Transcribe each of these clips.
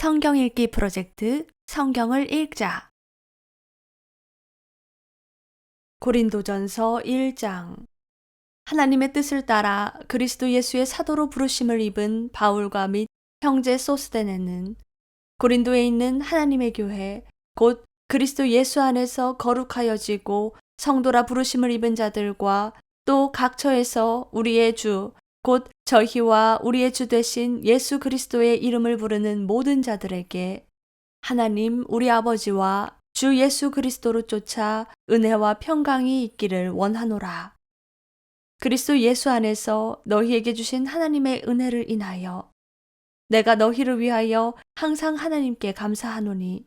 성경 읽기 프로젝트 성경을 읽자. 고린도전서 1장. 하나님의 뜻을 따라 그리스도 예수의 사도로 부르심을 입은 바울과 및 형제 소스데네는 고린도에 있는 하나님의 교회 곧 그리스도 예수 안에서 거룩하여지고 성도라 부르심을 입은 자들과 또 각처에서 우리의 주 곧 저희와 우리의 주 되신 예수 그리스도의 이름을 부르는 모든 자들에게 하나님 우리 아버지와 주 예수 그리스도로 쫓아 은혜와 평강이 있기를 원하노라. 그리스도 예수 안에서 너희에게 주신 하나님의 은혜를 인하여 내가 너희를 위하여 항상 하나님께 감사하노니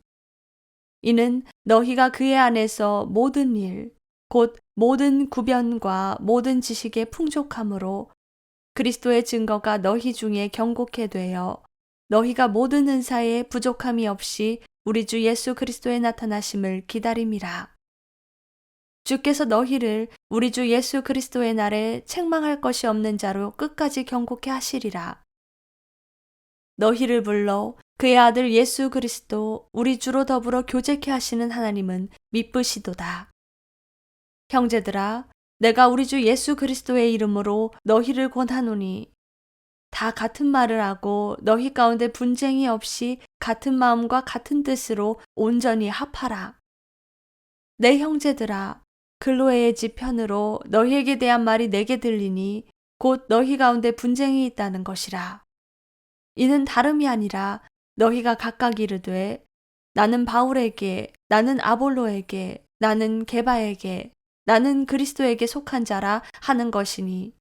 이는 너희가 그의 안에서 모든 일, 곧 모든 구변과 모든 지식의 풍족함으로 그리스도의 증거가 너희 중에 경고케 되어 너희가 모든 은사에 부족함이 없이 우리 주 예수 그리스도의 나타나심을 기다림이라. 주께서 너희를 우리 주 예수 그리스도의 날에 책망할 것이 없는 자로 끝까지 경고케 하시리라. 너희를 불러 그의 아들 예수 그리스도 우리 주로 더불어 교제케 하시는 하나님은 미쁘시도다. 형제들아, 내가 우리 주 예수 그리스도의 이름으로 너희를 권하노니 다 같은 말을 하고 너희 가운데 분쟁이 없이 같은 마음과 같은 뜻으로 온전히 합하라. 내 형제들아, 글로에의 집 편으로 너희에게 대한 말이 내게 들리니 곧 너희 가운데 분쟁이 있다는 것이라. 이는 다름이 아니라 너희가 각각 이르되 나는 바울에게, 나는 아볼로에게, 나는 게바에게, 나는 그리스도에게 속한 자라 하는 것이니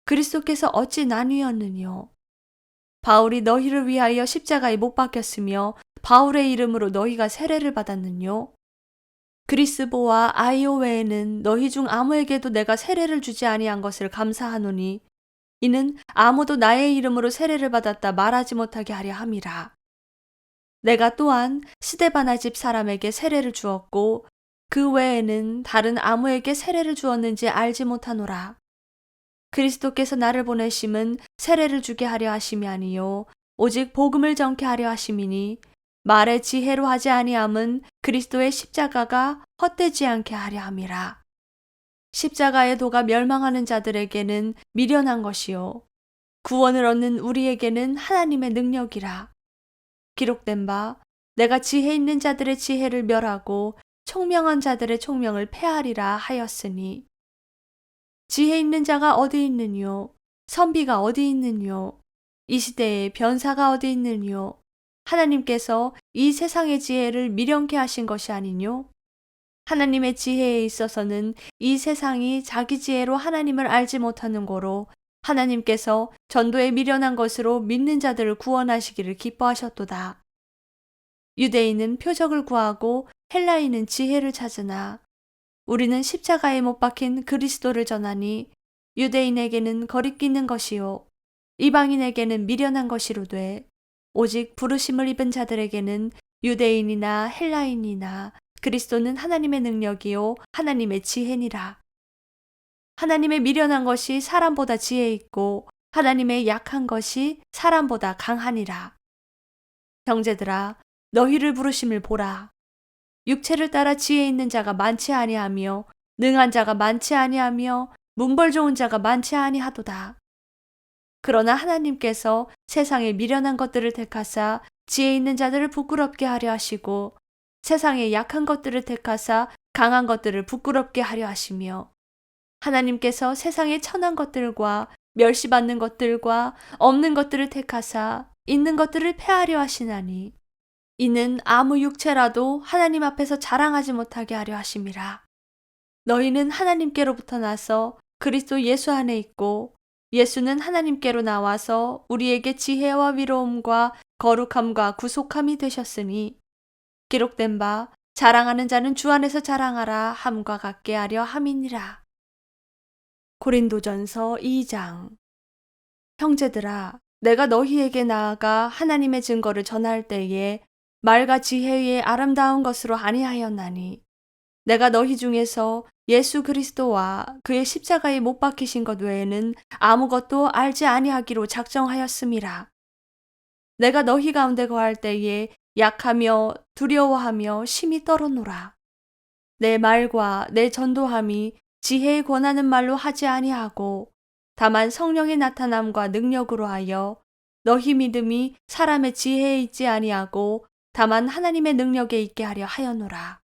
그리스도께서 어찌 나뉘었느뇨? 바울이 너희를 위하여 십자가에 못 박혔으며 바울의 이름으로 너희가 세례를 받았느뇨? 그리스보와 아이오 외에는 너희 중 아무에게도 내가 세례를 주지 아니한 것을 감사하노니 이는 아무도 나의 이름으로 세례를 받았다 말하지 못하게 하려 함이라. 내가 또한 스데바나 집 사람에게 세례를 주었고 그 외에는 다른 아무에게 세례를 주었는지 알지 못하노라. 그리스도께서 나를 보내심은 세례를 주게 하려 하심이 아니요 오직 복음을 전케 하려 하심이니 말의 지혜로 하지 아니함은 그리스도의 십자가가 헛되지 않게 하려 함이라. 십자가의 도가 멸망하는 자들에게는 미련한 것이요 구원을 얻는 우리에게는 하나님의 능력이라. 기록된 바 내가 지혜 있는 자들의 지혜를 멸하고 총명한 자들의 총명을 폐하리라 하였으니 지혜 있는 자가 어디 있느뇨? 선비가 어디 있느뇨? 이 시대에 변사가 어디 있느뇨? 하나님께서 이 세상의 지혜를 미련케 하신 것이 아니뇨? 하나님의 지혜에 있어서는 이 세상이 자기 지혜로 하나님을 알지 못하는 고로 하나님께서 전도에 미련한 것으로 믿는 자들을 구원하시기를 기뻐하셨도다. 유대인은 표적을 구하고 헬라인은 지혜를 찾으나 우리는 십자가에 못 박힌 그리스도를 전하니 유대인에게는 거리끼는 것이요 이방인에게는 미련한 것이로되 오직 부르심을 입은 자들에게는 유대인이나 헬라인이나 그리스도는 하나님의 능력이요 하나님의 지혜니라. 하나님의 미련한 것이 사람보다 지혜 있고 하나님의 약한 것이 사람보다 강하니라. 형제들아, 너희를 부르심을 보라. 육체를 따라 지혜 있는 자가 많지 아니하며 능한 자가 많지 아니하며 문벌 좋은 자가 많지 아니하도다. 그러나 하나님께서 세상의 미련한 것들을 택하사 지혜 있는 자들을 부끄럽게 하려 하시고 세상의 약한 것들을 택하사 강한 것들을 부끄럽게 하려 하시며 하나님께서 세상의 천한 것들과 멸시받는 것들과 없는 것들을 택하사 있는 것들을 폐하려 하시나니 이는 아무 육체라도 하나님 앞에서 자랑하지 못하게 하려 하심이라. 너희는 하나님께로부터 나서 그리스도 예수 안에 있고 예수는 하나님께로 나와서 우리에게 지혜와 위로움과 거룩함과 구속함이 되셨으니 기록된 바 자랑하는 자는 주 안에서 자랑하라 함과 같게 하려 함이니라. 고린도전서 2장. 형제들아, 내가 너희에게 나아가 하나님의 증거를 전할 때에 말과 지혜의 아름다운 것으로 아니하였나니 내가 너희 중에서 예수 그리스도와 그의 십자가에 못 박히신 것 외에는 아무것도 알지 아니하기로 작정하였음이라. 내가 너희 가운데 거할 때에 약하며 두려워하며 심히 떨어노라. 내 말과 내 전도함이 지혜에 권하는 말로 하지 아니하고 다만 성령의 나타남과 능력으로 하여 너희 믿음이 사람의 지혜에 있지 아니하고 다만 하나님의 능력에 있게 하려 하였노라.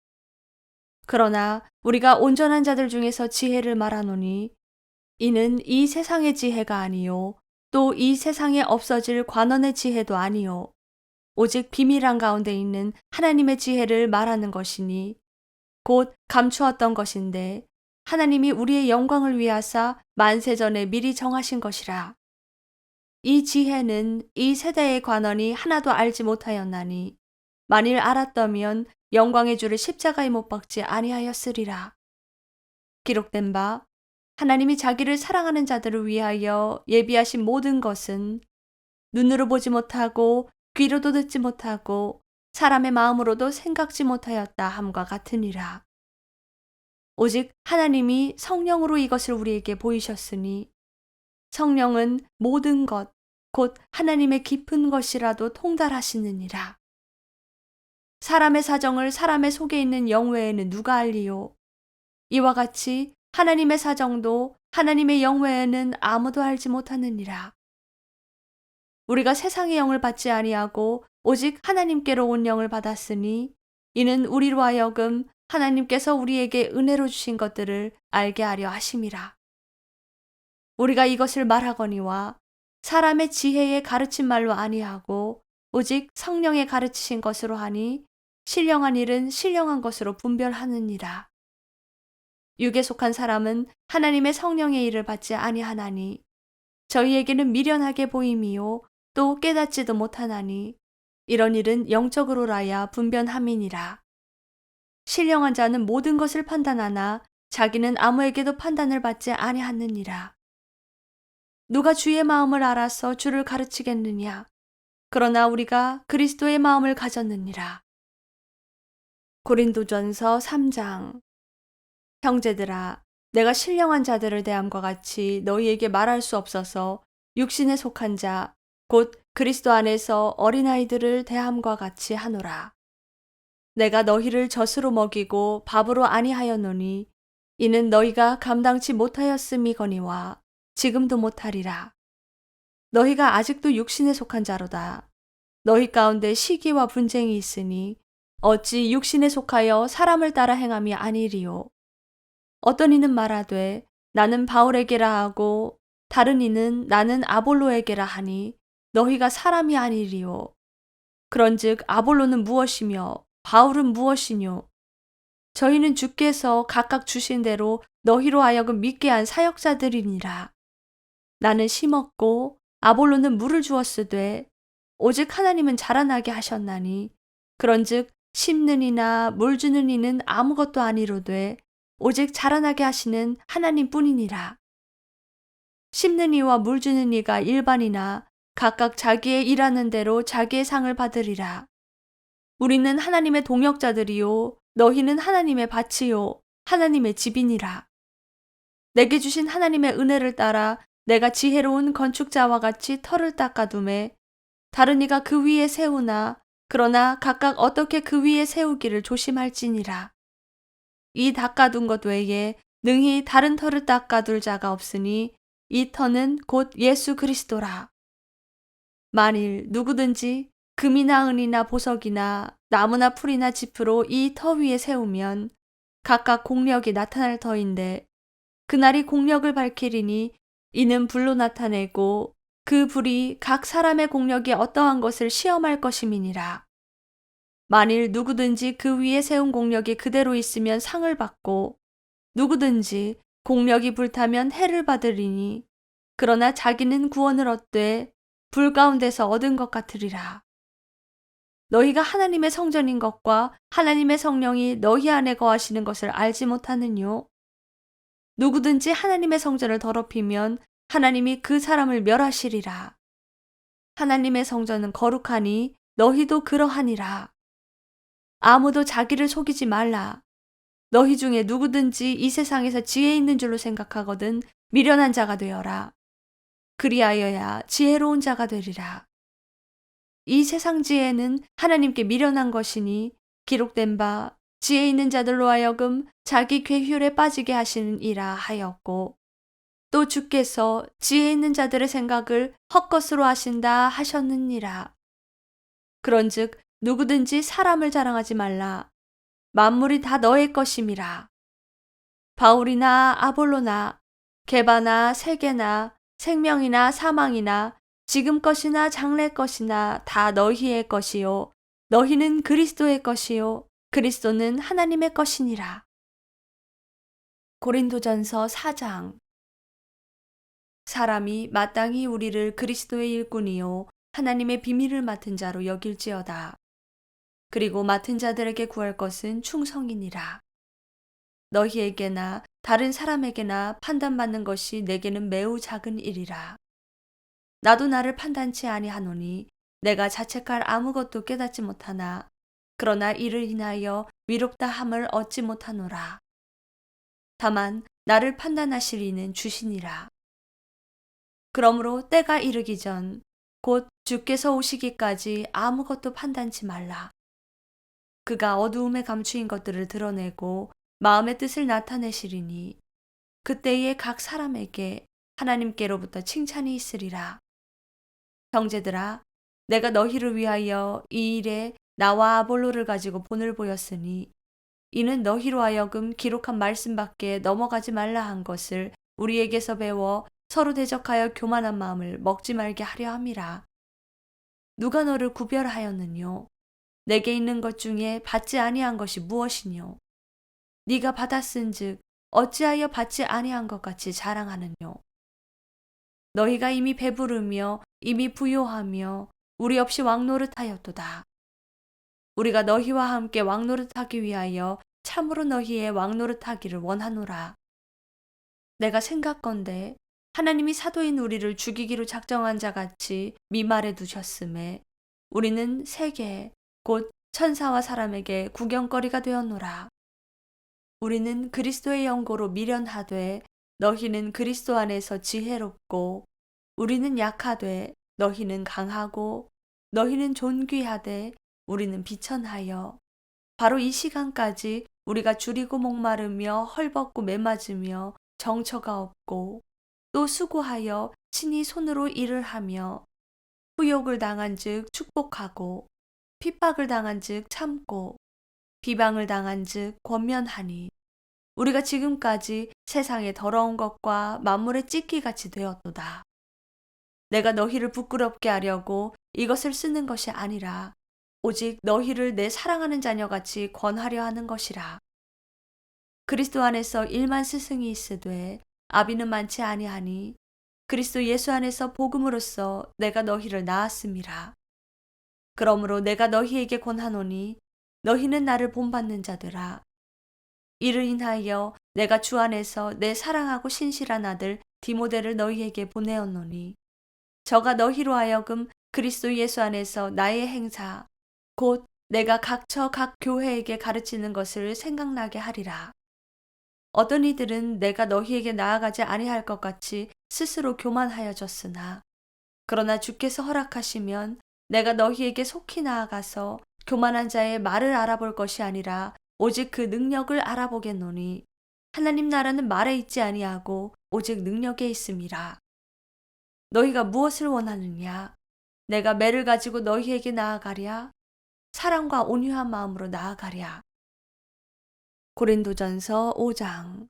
그러나 우리가 온전한 자들 중에서 지혜를 말하노니 이는 이 세상의 지혜가 아니요 또 이 세상에 없어질 관원의 지혜도 아니요 오직 비밀한 가운데 있는 하나님의 지혜를 말하는 것이니 곧 감추었던 것인데 하나님이 우리의 영광을 위하사 만세전에 미리 정하신 것이라. 이 지혜는 이 세대의 관원이 하나도 알지 못하였나니 만일 알았다면 영광의 주를 십자가에 못 박지 아니하였으리라. 기록된 바 하나님이 자기를 사랑하는 자들을 위하여 예비하신 모든 것은 눈으로 보지 못하고 귀로도 듣지 못하고 사람의 마음으로도 생각지 못하였다 함과 같으니라. 오직 하나님이 성령으로 이것을 우리에게 보이셨으니 성령은 모든 것, 곧 하나님의 깊은 것이라도 통달하시느니라. 사람의 사정을 사람의 속에 있는 영 외에는 누가 알리요? 이와 같이 하나님의 사정도 하나님의 영 외에는 아무도 알지 못하느니라. 우리가 세상의 영을 받지 아니하고 오직 하나님께로 온 영을 받았으니 이는 우리로 하여금 하나님께서 우리에게 은혜로 주신 것들을 알게 하려 하심이라. 우리가 이것을 말하거니와 사람의 지혜에 가르친 말로 아니하고 오직 성령에 가르치신 것으로 하니 신령한 일은 신령한 것으로 분별하느니라. 육에 속한 사람은 하나님의 성령의 일을 받지 아니하나니 저희에게는 미련하게 보임이요 또 깨닫지도 못하나니 이런 일은 영적으로라야 분변함이니라. 신령한 자는 모든 것을 판단하나 자기는 아무에게도 판단을 받지 아니하느니라. 누가 주의 마음을 알아서 주를 가르치겠느냐? 그러나 우리가 그리스도의 마음을 가졌느니라. 고린도전서 3장. 형제들아, 내가 신령한 자들을 대함과 같이 너희에게 말할 수 없어서 육신에 속한 자, 곧 그리스도 안에서 어린아이들을 대함과 같이 하노라. 내가 너희를 젖으로 먹이고 밥으로 아니하였노니 이는 너희가 감당치 못하였음이거니와 지금도 못하리라. 너희가 아직도 육신에 속한 자로다. 너희 가운데 시기와 분쟁이 있으니 어찌 육신에 속하여 사람을 따라 행함이 아니리요. 어떤 이는 말하되 나는 바울에게라 하고 다른 이는 나는 아볼로에게라 하니 너희가 사람이 아니리요. 그런즉 아볼로는 무엇이며 바울은 무엇이뇨? 저희는 주께서 각각 주신 대로 너희로 하여금 믿게 한 사역자들이니라. 나는 심었고 아볼로는 물을 주었으되 오직 하나님은 자라나게 하셨나니 그런즉 심는 이나 물 주는 이는 아무것도 아니로되 오직 자라나게 하시는 하나님뿐이니라. 심는 이와 물 주는 이가 일반이나 각각 자기의 일하는 대로 자기의 상을 받으리라. 우리는 하나님의 동역자들이요 너희는 하나님의 밭이요 하나님의 집이니라. 내게 주신 하나님의 은혜를 따라 내가 지혜로운 건축자와 같이 터를 닦아둠에 다른 이가 그 위에 세우나 그러나 각각 어떻게 그 위에 세우기를 조심할지니라. 이 닦아둔 것 외에 능히 다른 터를 닦아둘 자가 없으니 이 터는 곧 예수 그리스도라. 만일 누구든지 금이나 은이나 보석이나 나무나 풀이나 짚으로 이 터 위에 세우면 각각 공력이 나타날 터인데 그날이 공력을 밝히리니 이는 불로 나타내고 그 불이 각 사람의 공력이 어떠한 것을 시험할 것임이니라. 만일 누구든지 그 위에 세운 공력이 그대로 있으면 상을 받고 누구든지 공력이 불타면 해를 받으리니 그러나 자기는 구원을 얻되 불 가운데서 얻은 것 같으리라. 너희가 하나님의 성전인 것과 하나님의 성령이 너희 안에 거하시는 것을 알지 못하느뇨? 누구든지 하나님의 성전을 더럽히면 하나님이 그 사람을 멸하시리라. 하나님의 성전은 거룩하니 너희도 그러하니라. 아무도 자기를 속이지 말라. 너희 중에 누구든지 이 세상에서 지혜 있는 줄로 생각하거든 미련한 자가 되어라. 그리하여야 지혜로운 자가 되리라. 이 세상 지혜는 하나님께 미련한 것이니 기록된 바 지혜 있는 자들로 하여금 자기 괴휼에 빠지게 하시니라 하였고, 또 주께서 지혜 있는 자들의 생각을 헛것으로 하신다 하셨느니라. 그런즉 누구든지 사람을 자랑하지 말라. 만물이 다 너의 것임이라. 바울이나 아볼로나 게바나 세게나 생명이나 사망이나 지금 것이나 장래 것이나 다 너희의 것이요 너희는 그리스도의 것이요 그리스도는 하나님의 것이니라. 고린도전서 4장. 사람이 마땅히 우리를 그리스도의 일꾼이요 하나님의 비밀을 맡은 자로 여길지어다. 그리고 맡은 자들에게 구할 것은 충성이니라. 너희에게나 다른 사람에게나 판단받는 것이 내게는 매우 작은 일이라. 나도 나를 판단치 아니하노니 내가 자책할 아무것도 깨닫지 못하나 그러나 이를 인하여 위롭다 함을 얻지 못하노라. 다만 나를 판단하실 이는 주시니라. 그러므로 때가 이르기 전 곧 주께서 오시기까지 아무것도 판단치 말라. 그가 어두움에 감추인 것들을 드러내고 마음의 뜻을 나타내시리니 그때에 각 사람에게 하나님께로부터 칭찬이 있으리라. 형제들아, 내가 너희를 위하여 이 일에 나와 아볼로를 가지고 본을 보였으니 이는 너희로 하여금 기록한 말씀밖에 넘어가지 말라 한 것을 우리에게서 배워 서로 대적하여 교만한 마음을 먹지 말게 하려 함이라. 누가 너를 구별하였느뇨? 내게 있는 것 중에 받지 아니한 것이 무엇이뇨? 네가 받았은즉 어찌하여 받지 아니한 것 같이 자랑하느뇨? 너희가 이미 배부르며 이미 부요하며 우리 없이 왕노릇하였도다. 우리가 너희와 함께 왕노릇하기 위하여 참으로 너희의 왕노릇하기를 원하노라. 내가 생각건대 하나님이 사도인 우리를 죽이기로 작정한 자같이 미말해 두셨음에 우리는 세계 곧 천사와 사람에게 구경거리가 되었노라. 우리는 그리스도의 영고로 미련하되 너희는 그리스도 안에서 지혜롭고, 우리는 약하되 너희는 강하고, 너희는 존귀하되 우리는 비천하여 바로 이 시간까지 우리가 줄이고 목마르며 헐벗고 매맞으며 정처가 없고 또 수고하여 친히 손으로 일을 하며 후욕을 당한즉 축복하고 핍박을 당한즉 참고 비방을 당한즉 권면하니 우리가 지금까지 세상의 더러운 것과 만물의 찢기같이 되었도다. 내가 너희를 부끄럽게 하려고 이것을 쓰는 것이 아니라 오직 너희를 내 사랑하는 자녀같이 권하려 하는 것이라. 그리스도 안에서 1만 스승이 있으되 아비는 많지 아니하니 그리스도 예수 안에서 복음으로써 내가 너희를 낳았음이라. 그러므로 내가 너희에게 권하노니 너희는 나를 본받는 자들아. 이를 인하여 내가 주 안에서 내 사랑하고 신실한 아들 디모데를 너희에게 보내었노니 저가 너희로 하여금 그리스도 예수 안에서 나의 행사 곧 내가 각처 각 교회에게 가르치는 것을 생각나게 하리라. 어떤 이들은 내가 너희에게 나아가지 아니할 것 같이 스스로 교만하여졌으나 그러나 주께서 허락하시면 내가 너희에게 속히 나아가서 교만한 자의 말을 알아볼 것이 아니라 오직 그 능력을 알아보겠노니 하나님 나라는 말에 있지 아니하고 오직 능력에 있음이라. 너희가 무엇을 원하느냐? 내가 매를 가지고 너희에게 나아가랴? 사랑과 온유한 마음으로 나아가랴? 고린도전서 5장.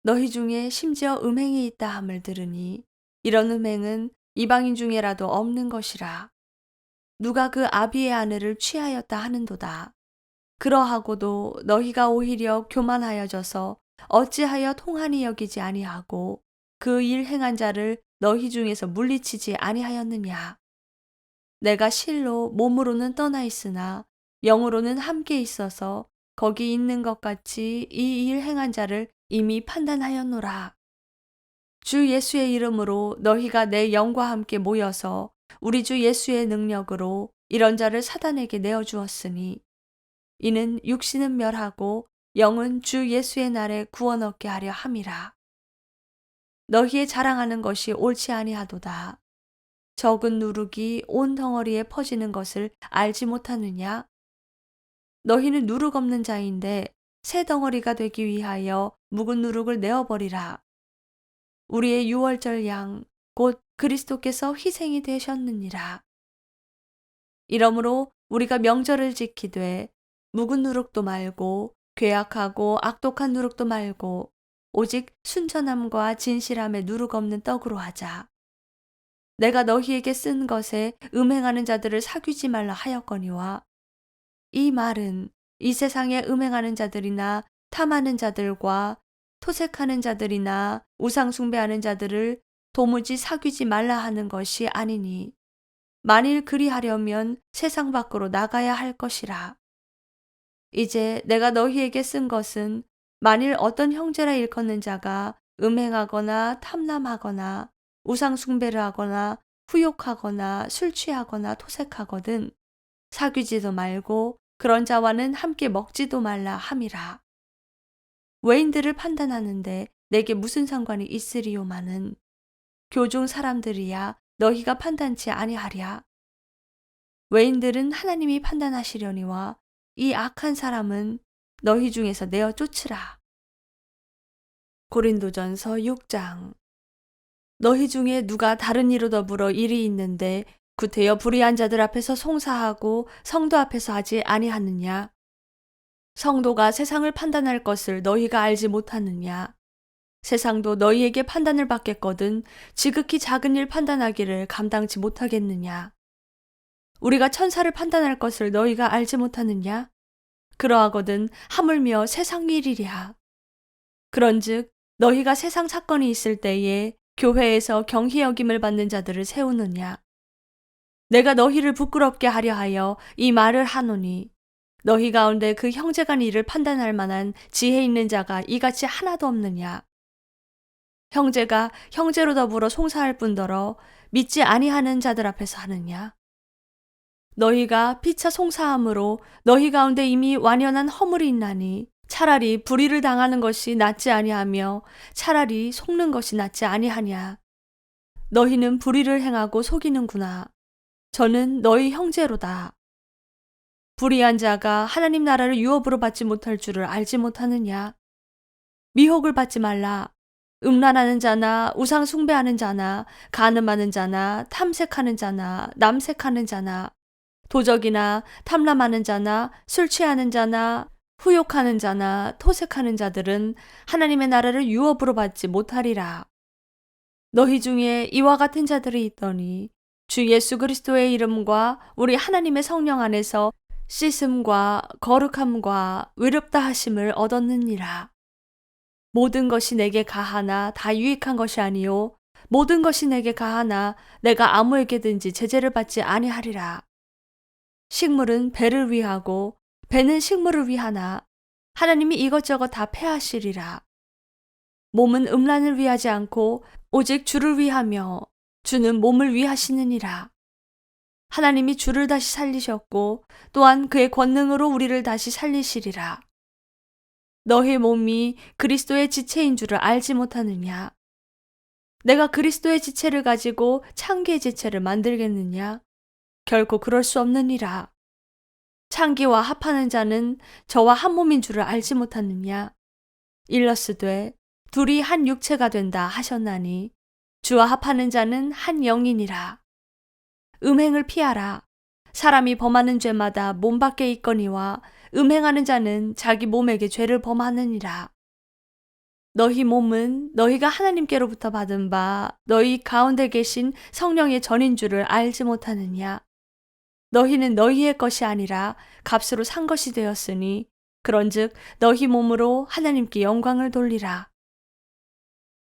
너희 중에 심지어 음행이 있다 함을 들으니 이런 음행은 이방인 중에라도 없는 것이라. 누가 그 아비의 아내를 취하였다 하는도다. 그러하고도 너희가 오히려 교만하여져서 어찌하여 통한이 여기지 아니하고 그 일 행한 자를 너희 중에서 물리치지 아니하였느냐. 내가 실로 몸으로는 떠나 있으나 영으로는 함께 있어서 거기 있는 것 같이 이 일 행한 자를 이미 판단하였노라. 주 예수의 이름으로 너희가 내 영과 함께 모여서 우리 주 예수의 능력으로 이런 자를 사단에게 내어주었으니 이는 육신은 멸하고 영은 주 예수의 날에 구원 얻게 하려 함이라. 너희의 자랑하는 것이 옳지 아니하도다. 적은 누룩이 온 덩어리에 퍼지는 것을 알지 못하느냐? 너희는 누룩 없는 자인데 새 덩어리가 되기 위하여 묵은 누룩을 내어버리라. 우리의 유월절 양, 곧 그리스도께서 희생이 되셨느니라. 이러므로 우리가 명절을 지키되 묵은 누룩도 말고 괴악하고 악독한 누룩도 말고 오직 순전함과 진실함에 누룩 없는 떡으로 하자. 내가 너희에게 쓴 것에 음행하는 자들을 사귀지 말라 하였거니와 이 말은 이 세상에 음행하는 자들이나 탐하는 자들과 토색하는 자들이나 우상 숭배하는 자들을 도무지 사귀지 말라 하는 것이 아니니 만일 그리하려면 세상 밖으로 나가야 할 것이라. 이제 내가 너희에게 쓴 것은 만일 어떤 형제라 일컫는 자가 음행하거나 탐남하거나 우상 숭배를 하거나 후욕하거나 술 취하거나 토색하거든 사귀지도 말고 그런 자와는 함께 먹지도 말라 함이라. 외인들을 판단하는데 내게 무슨 상관이 있으리요마는 교중 사람들이야 너희가 판단치 아니하랴. 외인들은 하나님이 판단하시려니와 이 악한 사람은 너희 중에서 내어 쫓으라. 고린도전서 6장. 너희 중에 누가 다른 이로 더불어 일이 있는데 구태여 불의한 자들 앞에서 송사하고 성도 앞에서 하지 아니하느냐? 성도가 세상을 판단할 것을 너희가 알지 못하느냐? 세상도 너희에게 판단을 받겠거든 지극히 작은 일 판단하기를 감당치 못하겠느냐? 우리가 천사를 판단할 것을 너희가 알지 못하느냐? 그러하거든 하물며 세상 일이랴. 그런즉 너희가 세상 사건이 있을 때에 교회에서 경히 여김을 받는 자들을 세우느냐? 내가 너희를 부끄럽게 하려 하여 이 말을 하노니 너희 가운데 그 형제간 일을 판단할 만한 지혜 있는 자가 이같이 하나도 없느냐? 형제가 형제로 더불어 송사할 뿐더러 믿지 아니하는 자들 앞에서 하느냐? 너희가 피차 송사함으로 너희 가운데 이미 완연한 허물이 있나니 차라리 불의를 당하는 것이 낫지 아니하며 차라리 속는 것이 낫지 아니하냐? 너희는 불의를 행하고 속이는구나. 저는 너희 형제로다. 불의한 자가 하나님 나라를 유업으로 받지 못할 줄을 알지 못하느냐? 미혹을 받지 말라. 음란하는 자나 우상 숭배하는 자나 간음하는 자나 탐색하는 자나 남색하는 자나 도적이나 탐람하는 자나 술 취하는 자나 후욕하는 자나 토색하는 자들은 하나님의 나라를 유업으로 받지 못하리라. 너희 중에 이와 같은 자들이 있더니 주 예수 그리스도의 이름과 우리 하나님의 성령 안에서 씻음과 거룩함과 의롭다 하심을 얻었느니라. 모든 것이 내게 가하나 다 유익한 것이 아니요 모든 것이 내게 가하나 내가 아무에게든지 제재를 받지 아니하리라. 식물은 배를 위하고 배는 식물을 위하나 하나님이 이것저것 다 패하시리라. 몸은 음란을 위하지 않고 오직 주를 위하며 주는 몸을 위하시느니라. 하나님이 주를 다시 살리셨고 또한 그의 권능으로 우리를 다시 살리시리라. 너희 몸이 그리스도의 지체인 줄을 알지 못하느냐? 내가 그리스도의 지체를 가지고 창기의 지체를 만들겠느냐? 결코 그럴 수 없느니라. 창기와 합하는 자는 저와 한 몸인 줄을 알지 못하느냐? 일러스되 둘이 한 육체가 된다 하셨나니 주와 합하는 자는 한 영이니라. 음행을 피하라. 사람이 범하는 죄마다 몸 밖에 있거니와 음행하는 자는 자기 몸에게 죄를 범하느니라. 너희 몸은 너희가 하나님께로부터 받은 바 너희 가운데 계신 성령의 전인 줄을 알지 못하느냐? 너희는 너희의 것이 아니라 값으로 산 것이 되었으니 그런즉 너희 몸으로 하나님께 영광을 돌리라.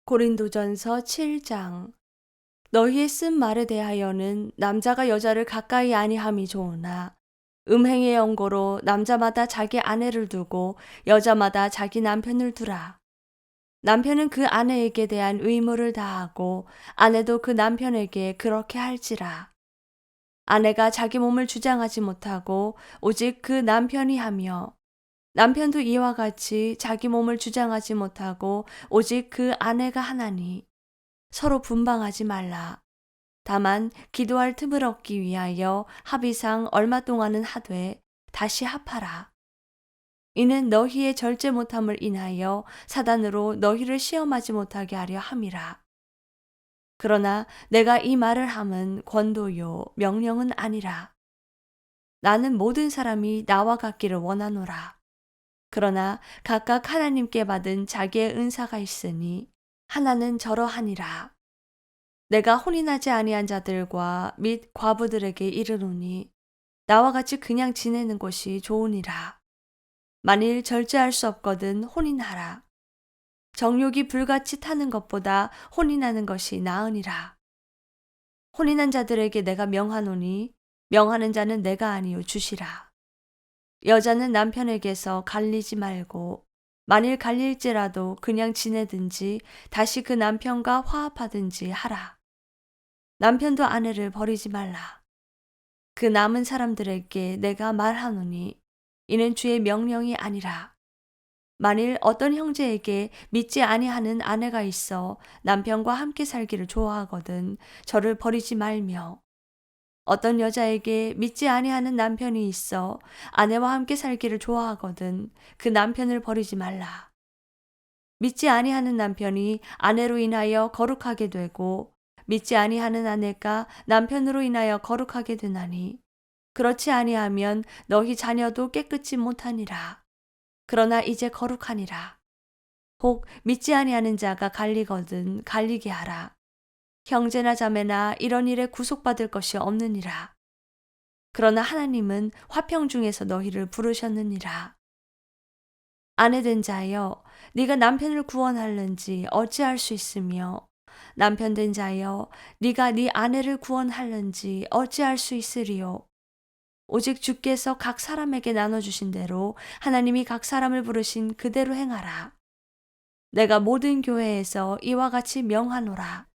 고린도전서 7장. 너희의 쓴 말에 대하여는 남자가 여자를 가까이 아니함이 좋으나 음행의 연고로 남자마다 자기 아내를 두고 여자마다 자기 남편을 두라. 남편은 그 아내에게 대한 의무를 다하고 아내도 그 남편에게 그렇게 할지라. 아내가 자기 몸을 주장하지 못하고 오직 그 남편이 하며 남편도 이와 같이 자기 몸을 주장하지 못하고 오직 그 아내가 하나니 서로 분방하지 말라. 다만 기도할 틈을 얻기 위하여 합의상 얼마 동안은 하되 다시 합하라. 이는 너희의 절제 못함을 인하여 사단으로 너희를 시험하지 못하게 하려 함이라. 그러나 내가 이 말을 함은 권도요 명령은 아니라. 나는 모든 사람이 나와 같기를 원하노라. 그러나 각각 하나님께 받은 자기의 은사가 있으니 하나는 저러하니라. 내가 혼인하지 아니한 자들과 및 과부들에게 이르노니 나와 같이 그냥 지내는 것이 좋으니라. 만일 절제할 수 없거든 혼인하라. 정욕이 불같이 타는 것보다 혼인하는 것이 나으니라. 혼인한 자들에게 내가 명하노니 명하는 자는 내가 아니요 주시라. 여자는 남편에게서 갈리지 말고 만일 갈릴지라도 그냥 지내든지 다시 그 남편과 화합하든지 하라. 남편도 아내를 버리지 말라. 그 남은 사람들에게 내가 말하노니 이는 주의 명령이 아니라. 만일 어떤 형제에게 믿지 아니하는 아내가 있어 남편과 함께 살기를 좋아하거든 저를 버리지 말며, 어떤 여자에게 믿지 아니하는 남편이 있어 아내와 함께 살기를 좋아하거든 그 남편을 버리지 말라. 믿지 아니하는 남편이 아내로 인하여 거룩하게 되고 믿지 아니하는 아내가 남편으로 인하여 거룩하게 되나니 그렇지 아니하면 너희 자녀도 깨끗이 못하니라. 그러나 이제 거룩하니라. 혹 믿지 아니하는 자가 갈리거든 갈리게 하라. 형제나 자매나 이런 일에 구속받을 것이 없느니라. 그러나 하나님은 화평 중에서 너희를 부르셨느니라. 아내된 자여, 네가 남편을 구원할는지 어찌할 수 있으며, 남편 된 자여, 네가 네 아내를 구원할는지 어찌할 수 있으리요. 오직 주께서 각 사람에게 나눠주신 대로 하나님이 각 사람을 부르신 그대로 행하라. 내가 모든 교회에서 이와 같이 명하노라.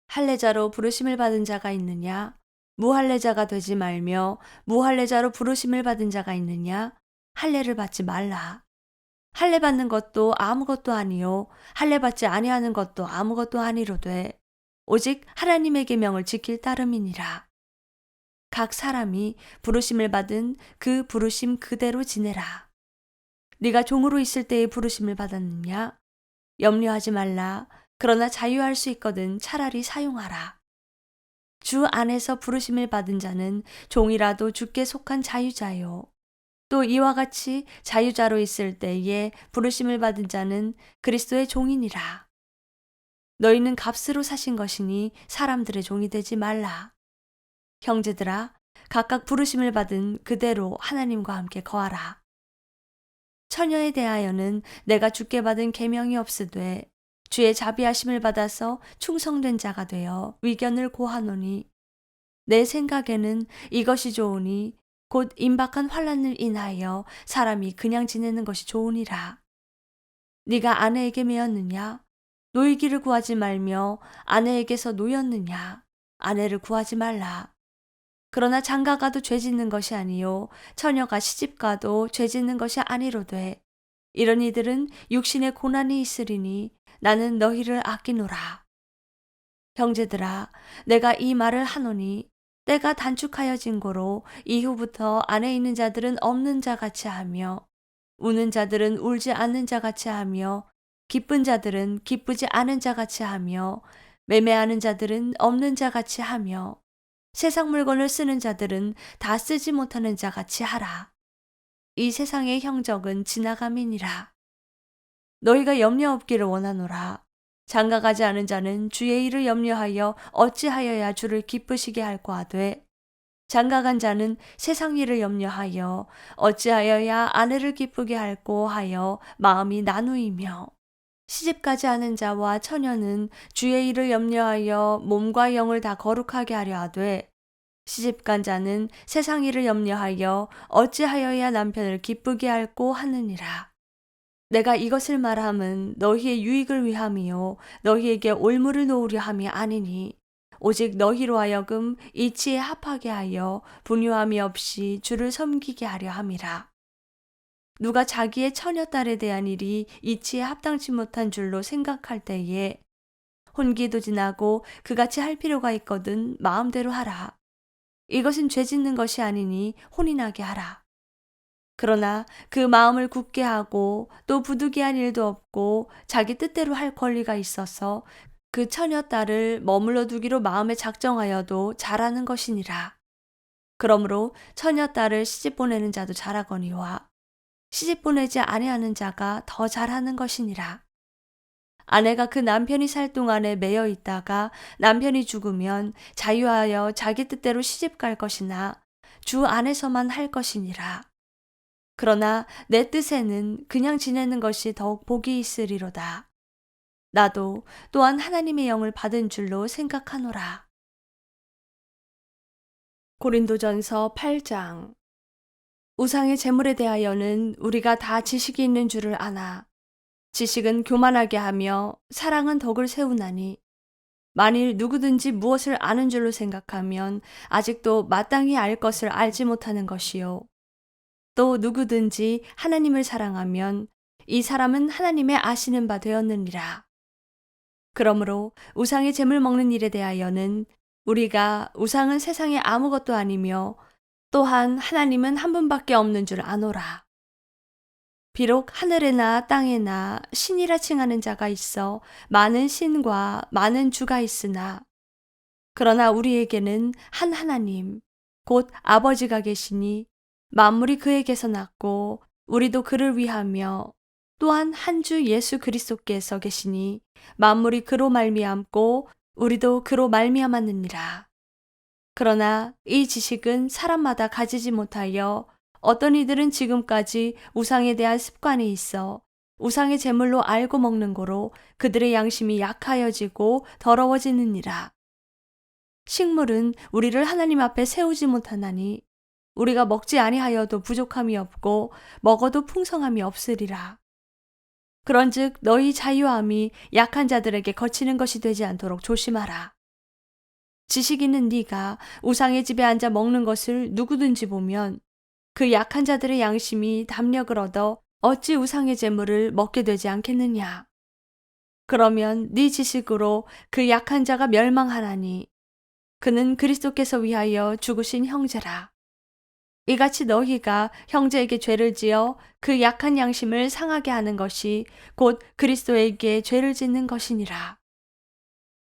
할례자로 부르심을 받은 자가 있느냐? 무할례자가 되지 말며 무할례자로 부르심을 받은 자가 있느냐? 할례를 받지 말라. 할례 받는 것도 아무것도 아니요 할례 받지 아니하는 것도 아무것도 아니로되 오직 하나님의 계명을 지킬 따름이니라. 각 사람이 부르심을 받은 그 부르심 그대로 지내라. 네가 종으로 있을 때의 부르심을 받았느냐? 염려하지 말라. 그러나 자유할 수 있거든 차라리 사용하라. 주 안에서 부르심을 받은 자는 종이라도 주께 속한 자유자요. 또 이와 같이 자유자로 있을 때에 부르심을 받은 자는 그리스도의 종이니라. 너희는 값으로 사신 것이니 사람들의 종이 되지 말라. 형제들아, 각각 부르심을 받은 그대로 하나님과 함께 거하라. 처녀에 대하여는 내가 주께 받은 계명이 없으되 주의 자비하심을 받아서 충성된 자가 되어 위견을 고하노니, 내 생각에는 이것이 좋으니 곧 임박한 환난을 인하여 사람이 그냥 지내는 것이 좋으니라. 네가 아내에게 매였느냐? 노이기를 구하지 말며 아내에게서 노였느냐? 아내를 구하지 말라. 그러나 장가가도 죄 짓는 것이 아니요 처녀가 시집가도 죄 짓는 것이 아니로되 이런 이들은 육신의 고난이 있으리니 나는 너희를 아끼노라. 형제들아, 내가 이 말을 하노니 때가 단축하여진 고로 이후부터 안에 있는 자들은 없는 자 같이 하며 우는 자들은 울지 않는 자 같이 하며 기쁜 자들은 기쁘지 않은 자 같이 하며 매매하는 자들은 없는 자 같이 하며 세상 물건을 쓰는 자들은 다 쓰지 못하는 자 같이 하라. 이 세상의 형적은 지나감이니라. 너희가 염려 없기를 원하노라. 장가가지 않은 자는 주의 일을 염려하여 어찌하여야 주를 기쁘시게 할꼬 하되 장가간 자는 세상 일을 염려하여 어찌하여야 아내를 기쁘게 할꼬 하여 마음이 나누이며, 시집가지 않은 자와 처녀는 주의 일을 염려하여 몸과 영을 다 거룩하게 하려 하되 시집간 자는 세상 일을 염려하여 어찌하여야 남편을 기쁘게 할꼬 하느니라. 내가 이것을 말함은 너희의 유익을 위함이요 너희에게 올무를 놓으려 함이 아니니 오직 너희로 하여금 이치에 합하게 하여 분유함이 없이 주를 섬기게 하려 함이라. 누가 자기의 처녀딸에 대한 일이 이치에 합당치 못한 줄로 생각할 때에 혼기도 지나고 그같이 할 필요가 있거든 마음대로 하라. 이것은 죄 짓는 것이 아니니 혼이 나게 하라. 그러나 그 마음을 굳게 하고 또 부득이한 일도 없고 자기 뜻대로 할 권리가 있어서 그 처녀딸을 머물러 두기로 마음에 작정하여도 잘하는 것이니라. 그러므로 처녀딸을 시집 보내는 자도 잘하거니와 시집 보내지 아니하는 자가 더 잘하는 것이니라. 아내가 그 남편이 살 동안에 매여 있다가 남편이 죽으면 자유하여 자기 뜻대로 시집 갈 것이나 주 안에서만 할 것이니라. 그러나 내 뜻에는 그냥 지내는 것이 더욱 복이 있으리로다. 나도 또한 하나님의 영을 받은 줄로 생각하노라. 고린도전서 8장. 우상의 제물에 대하여는 우리가 다 지식이 있는 줄을 아나. 지식은 교만하게 하며 사랑은 덕을 세우나니 만일 누구든지 무엇을 아는 줄로 생각하면 아직도 마땅히 알 것을 알지 못하는 것이요. 또 누구든지 하나님을 사랑하면 이 사람은 하나님의 아시는 바 되었느니라. 그러므로 우상의 제물 먹는 일에 대하여는 우리가 우상은 세상에 아무것도 아니며 또한 하나님은 한 분밖에 없는 줄 아노라. 비록 하늘에나 땅에나 신이라 칭하는 자가 있어 많은 신과 많은 주가 있으나 그러나 우리에게는 한 하나님 곧 아버지가 계시니 만물이 그에게서 났고 우리도 그를 위하며 또한 한 주 예수 그리스도께서 계시니 만물이 그로 말미암고 우리도 그로 말미암았느니라. 그러나 이 지식은 사람마다 가지지 못하여 어떤 이들은 지금까지 우상에 대한 습관이 있어 우상의 제물로 알고 먹는 거로 그들의 양심이 약하여지고 더러워지느니라. 식물은 우리를 하나님 앞에 세우지 못하나니 우리가 먹지 아니하여도 부족함이 없고 먹어도 풍성함이 없으리라. 그런즉 너희 자유함이 약한 자들에게 거치는 것이 되지 않도록 조심하라. 지식 있는 네가 우상의 집에 앉아 먹는 것을 누구든지 보면 그 약한 자들의 양심이 담력을 얻어 어찌 우상의 제물을 먹게 되지 않겠느냐. 그러면 네 지식으로 그 약한 자가 멸망하나니 그는 그리스도께서 위하여 죽으신 형제라. 이같이 너희가 형제에게 죄를 지어 그 약한 양심을 상하게 하는 것이 곧 그리스도에게 죄를 짓는 것이니라.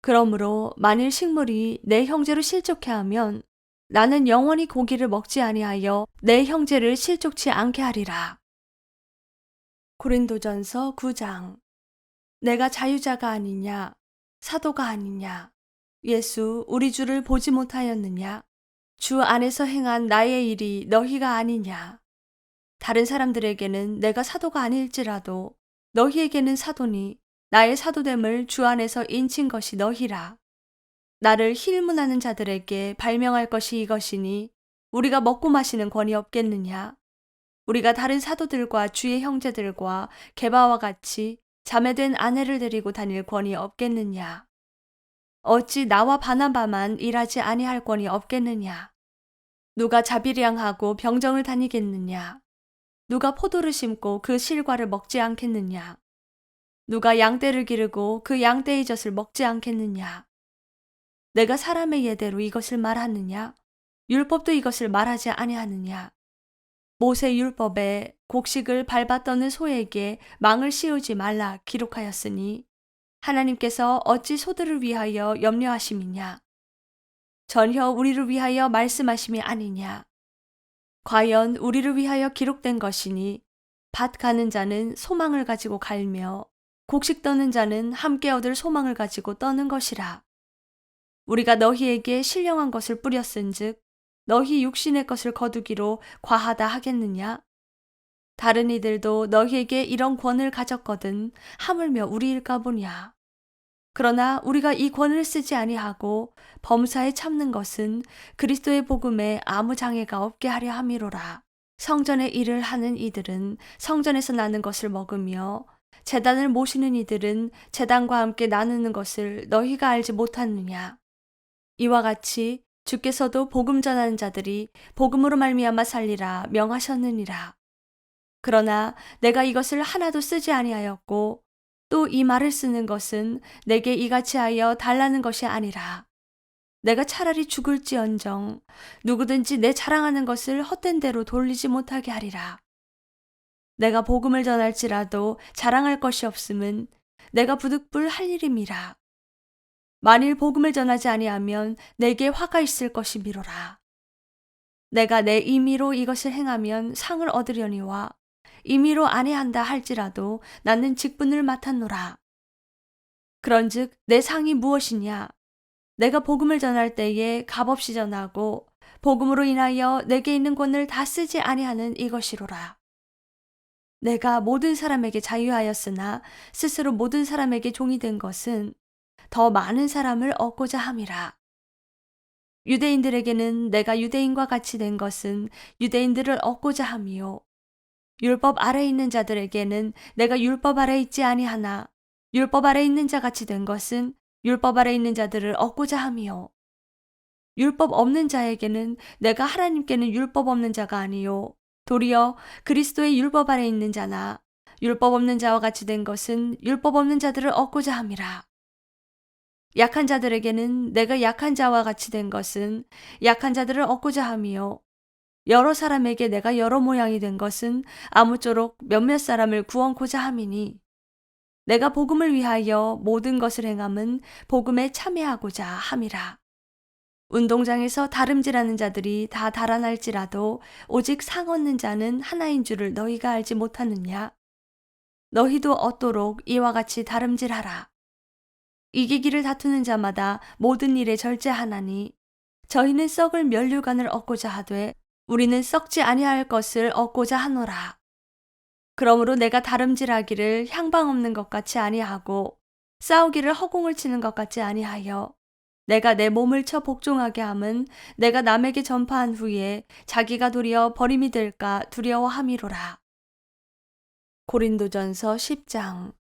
그러므로 만일 식물이 내 형제로 실족해 하면 나는 영원히 고기를 먹지 아니하여 내 형제를 실족치 않게 하리라. 고린도전서 9장. 내가 자유자가 아니냐 사도가 아니냐 예수 우리 주를 보지 못하였느냐 주 안에서 행한 나의 일이 너희가 아니냐. 다른 사람들에게는 내가 사도가 아닐지라도 너희에게는 사도니 나의 사도됨을 주 안에서 인친 것이 너희라. 나를 힐문하는 자들에게 발명할 것이 이것이니 우리가 먹고 마시는 권이 없겠느냐. 우리가 다른 사도들과 주의 형제들과 게바와 같이 자매된 아내를 데리고 다닐 권이 없겠느냐. 어찌 나와 바나바만 일하지 아니할 권이 없겠느냐. 누가 자비량하고 병정을 다니겠느냐. 누가 포도를 심고 그 실과를 먹지 않겠느냐. 누가 양떼를 기르고 그 양떼의 젖을 먹지 않겠느냐. 내가 사람의 예대로 이것을 말하느냐. 율법도 이것을 말하지 아니하느냐. 모세 율법에 곡식을 밟아 떠는 소에게 망을 씌우지 말라 기록하였으니 하나님께서 어찌 소들을 위하여 염려하심이냐. 전혀 우리를 위하여 말씀하심이 아니냐. 과연 우리를 위하여 기록된 것이니 밭 가는 자는 소망을 가지고 갈며 곡식 떠는 자는 함께 얻을 소망을 가지고 떠는 것이라. 우리가 너희에게 신령한 것을 뿌렸은즉 너희 육신의 것을 거두기로 과하다 하겠느냐? 다른 이들도 너희에게 이런 권을 가졌거든 하물며 우리일까 보냐. 그러나 우리가 이 권을 쓰지 아니하고 범사에 참는 것은 그리스도의 복음에 아무 장애가 없게 하려 함이로라. 성전의 일을 하는 이들은 성전에서 나는 것을 먹으며 제단을 모시는 이들은 제단과 함께 나누는 것을 너희가 알지 못하느냐. 이와 같이 주께서도 복음 전하는 자들이 복음으로 말미암아 살리라 명하셨느니라. 그러나 내가 이것을 하나도 쓰지 아니하였고 또 이 말을 쓰는 것은 내게 이같이 하여 달라는 것이 아니라 내가 차라리 죽을지언정 누구든지 내 자랑하는 것을 헛된 대로 돌리지 못하게 하리라. 내가 복음을 전할지라도 자랑할 것이 없음은 내가 부득불 할 일임이라. 만일 복음을 전하지 아니하면 내게 화가 있을 것이미로라. 내가 내 임의로 이것을 행하면 상을 얻으려니와 임의로 아니한다 할지라도 나는 직분을 맡았노라. 그런즉 내 상이 무엇이냐? 내가 복음을 전할 때에 값없이 전하고 복음으로 인하여 내게 있는 권을 다 쓰지 아니하는 이것이로라. 내가 모든 사람에게 자유하였으나 스스로 모든 사람에게 종이 된 것은 더 많은 사람을 얻고자 함이라. 유대인들에게는 내가 유대인과 같이 된 것은 유대인들을 얻고자 함이요. 율법 아래 있는 자들에게는 내가 율법 아래 있지 아니하나 율법 아래 있는 자 같이 된 것은 율법 아래 있는 자들을 얻고자 함이요. 율법 없는 자에게는 내가 하나님께는 율법 없는 자가 아니요 도리어 그리스도의 율법 아래 있는 자나 율법 없는 자와 같이 된 것은 율법 없는 자들을 얻고자 함이라. 약한 자들에게는 내가 약한 자와 같이 된 것은 약한 자들을 얻고자 함이요 여러 사람에게 내가 여러 모양이 된 것은 아무쪼록 몇몇 사람을 구원코자 함이니 내가 복음을 위하여 모든 것을 행함은 복음에 참여하고자 함이라. 운동장에서 다름질하는 자들이 다 달아날지라도 오직 상 얻는 자는 하나인 줄을 너희가 알지 못하느냐? 너희도 얻도록 이와 같이 다름질하라. 이기기를 다투는 자마다 모든 일에 절제하나니 저희는 썩을 면류관을 얻고자 하되 우리는 썩지 아니할 것을 얻고자 하노라. 그러므로 내가 다름질하기를 향방 없는 것 같이 아니하고 싸우기를 허공을 치는 것 같이 아니하여 내가 내 몸을 쳐 복종하게 함은 내가 남에게 전파한 후에 자기가 도리어 버림이 될까 두려워함이로라. 고린도전서 10장.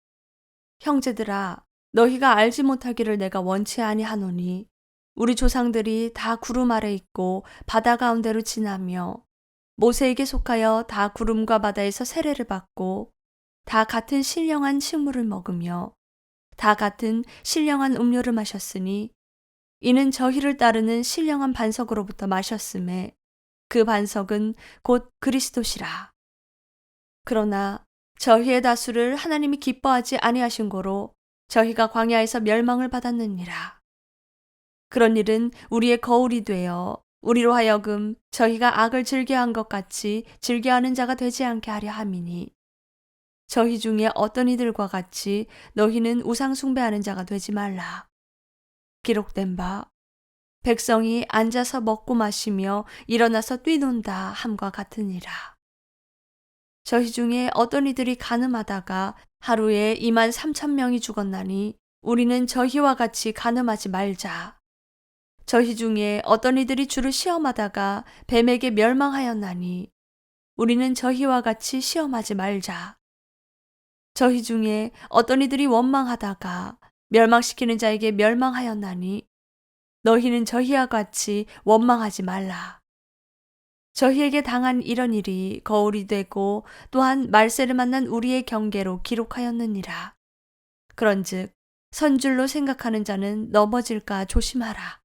형제들아, 너희가 알지 못하기를 내가 원치 아니하노니 우리 조상들이 다 구름 아래 있고 바다 가운데로 지나며 모세에게 속하여 다 구름과 바다에서 세례를 받고 다 같은 신령한 식물을 먹으며 다 같은 신령한 음료를 마셨으니 이는 저희를 따르는 신령한 반석으로부터 마셨음에 그 반석은 곧 그리스도시라. 그러나 저희의 다수를 하나님이 기뻐하지 아니하신 고로 저희가 광야에서 멸망을 받았느니라. 그런 일은 우리의 거울이 되어 우리로 하여금 저희가 악을 즐겨한 것 같이 즐겨하는 자가 되지 않게 하려 함이니 저희 중에 어떤 이들과 같이 너희는 우상 숭배하는 자가 되지 말라. 기록된 바 백성이 앉아서 먹고 마시며 일어나서 뛰논다 함과 같으니라. 저희 중에 어떤 이들이 간음하다가 하루에 23,000명이 죽었나니 우리는 저희와 같이 간음하지 말자. 저희 중에 어떤 이들이 주를 시험하다가 뱀에게 멸망하였나니 우리는 저희와 같이 시험하지 말자. 저희 중에 어떤 이들이 원망하다가 멸망시키는 자에게 멸망하였나니 너희는 저희와 같이 원망하지 말라. 저희에게 당한 이런 일이 거울이 되고 또한 말세를 만난 우리의 경계로 기록하였느니라. 그런즉 선줄로 생각하는 자는 넘어질까 조심하라.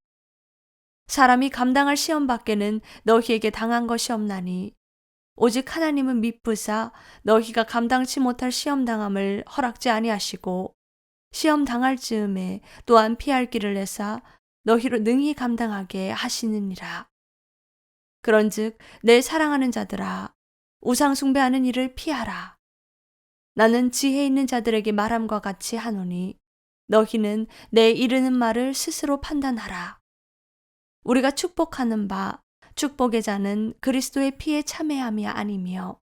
사람이 감당할 시험 밖에는 너희에게 당한 것이 없나니 오직 하나님은 미쁘사 너희가 감당치 못할 시험 당함을 허락지 아니하시고 시험 당할 즈음에 또한 피할 길을 내사 너희로 능히 감당하게 하시느니라. 그런즉 내 사랑하는 자들아 우상 숭배하는 일을 피하라. 나는 지혜 있는 자들에게 말함과 같이 하노니 너희는 내 이르는 말을 스스로 판단하라. 우리가 축복하는 바 축복의 자는 그리스도의 피에 참여함이 아니며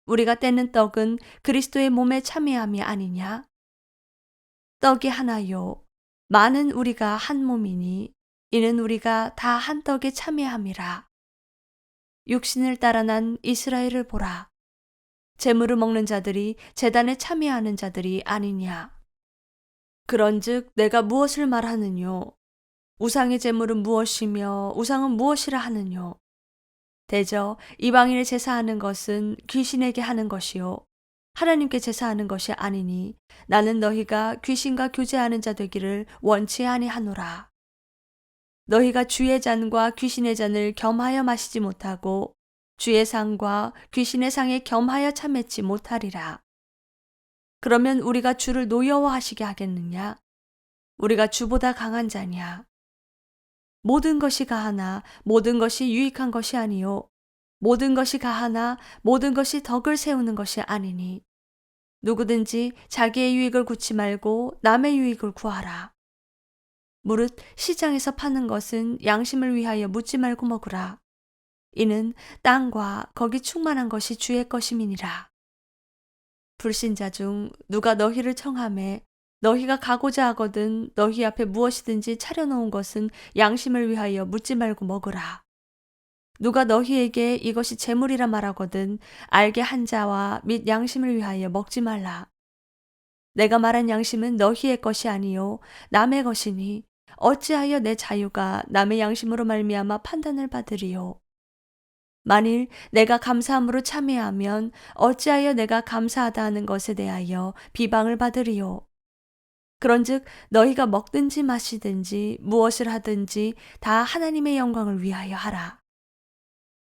우리가 떼는 떡은 그리스도의 몸에 참여함이 아니냐? 떡이 하나요 많은 우리가 한 몸이니 이는 우리가 다 한 떡에 참여함이라. 육신을 따라 난 이스라엘을 보라. 제물을 먹는 자들이 제단에 참여하는 자들이 아니냐? 그런즉 내가 무엇을 말하느뇨? 우상의 제물은 무엇이며 우상은 무엇이라 하느뇨? 대저 이방인의 제사하는 것은 귀신에게 하는 것이요 하나님께 제사하는 것이 아니니 나는 너희가 귀신과 교제하는 자 되기를 원치 아니하노라. 너희가 주의 잔과 귀신의 잔을 겸하여 마시지 못하고 주의 상과 귀신의 상에 겸하여 참매지 못하리라. 그러면 우리가 주를 노여워하시게 하겠느냐? 우리가 주보다 강한 자냐? 모든 것이 가하나 모든 것이 유익한 것이 아니요 모든 것이 가하나 모든 것이 덕을 세우는 것이 아니니 누구든지 자기의 유익을 구치 말고 남의 유익을 구하라. 무릇 시장에서 파는 것은 양심을 위하여 묻지 말고 먹으라. 이는 땅과 거기 충만한 것이 주의 것임이니라. 불신자 중 누가 너희를 청하매 너희가 가고자 하거든 너희 앞에 무엇이든지 차려놓은 것은 양심을 위하여 묻지 말고 먹으라. 누가 너희에게 이것이 재물이라 말하거든 알게 한 자와 및 양심을 위하여 먹지 말라. 내가 말한 양심은 너희의 것이 아니요 남의 것이니 어찌하여 내 자유가 남의 양심으로 말미암아 판단을 받으리요. 만일 내가 감사함으로 참회하면 어찌하여 내가 감사하다 하는 것에 대하여 비방을 받으리요. 그런즉 너희가 먹든지 마시든지 무엇을 하든지 다 하나님의 영광을 위하여 하라.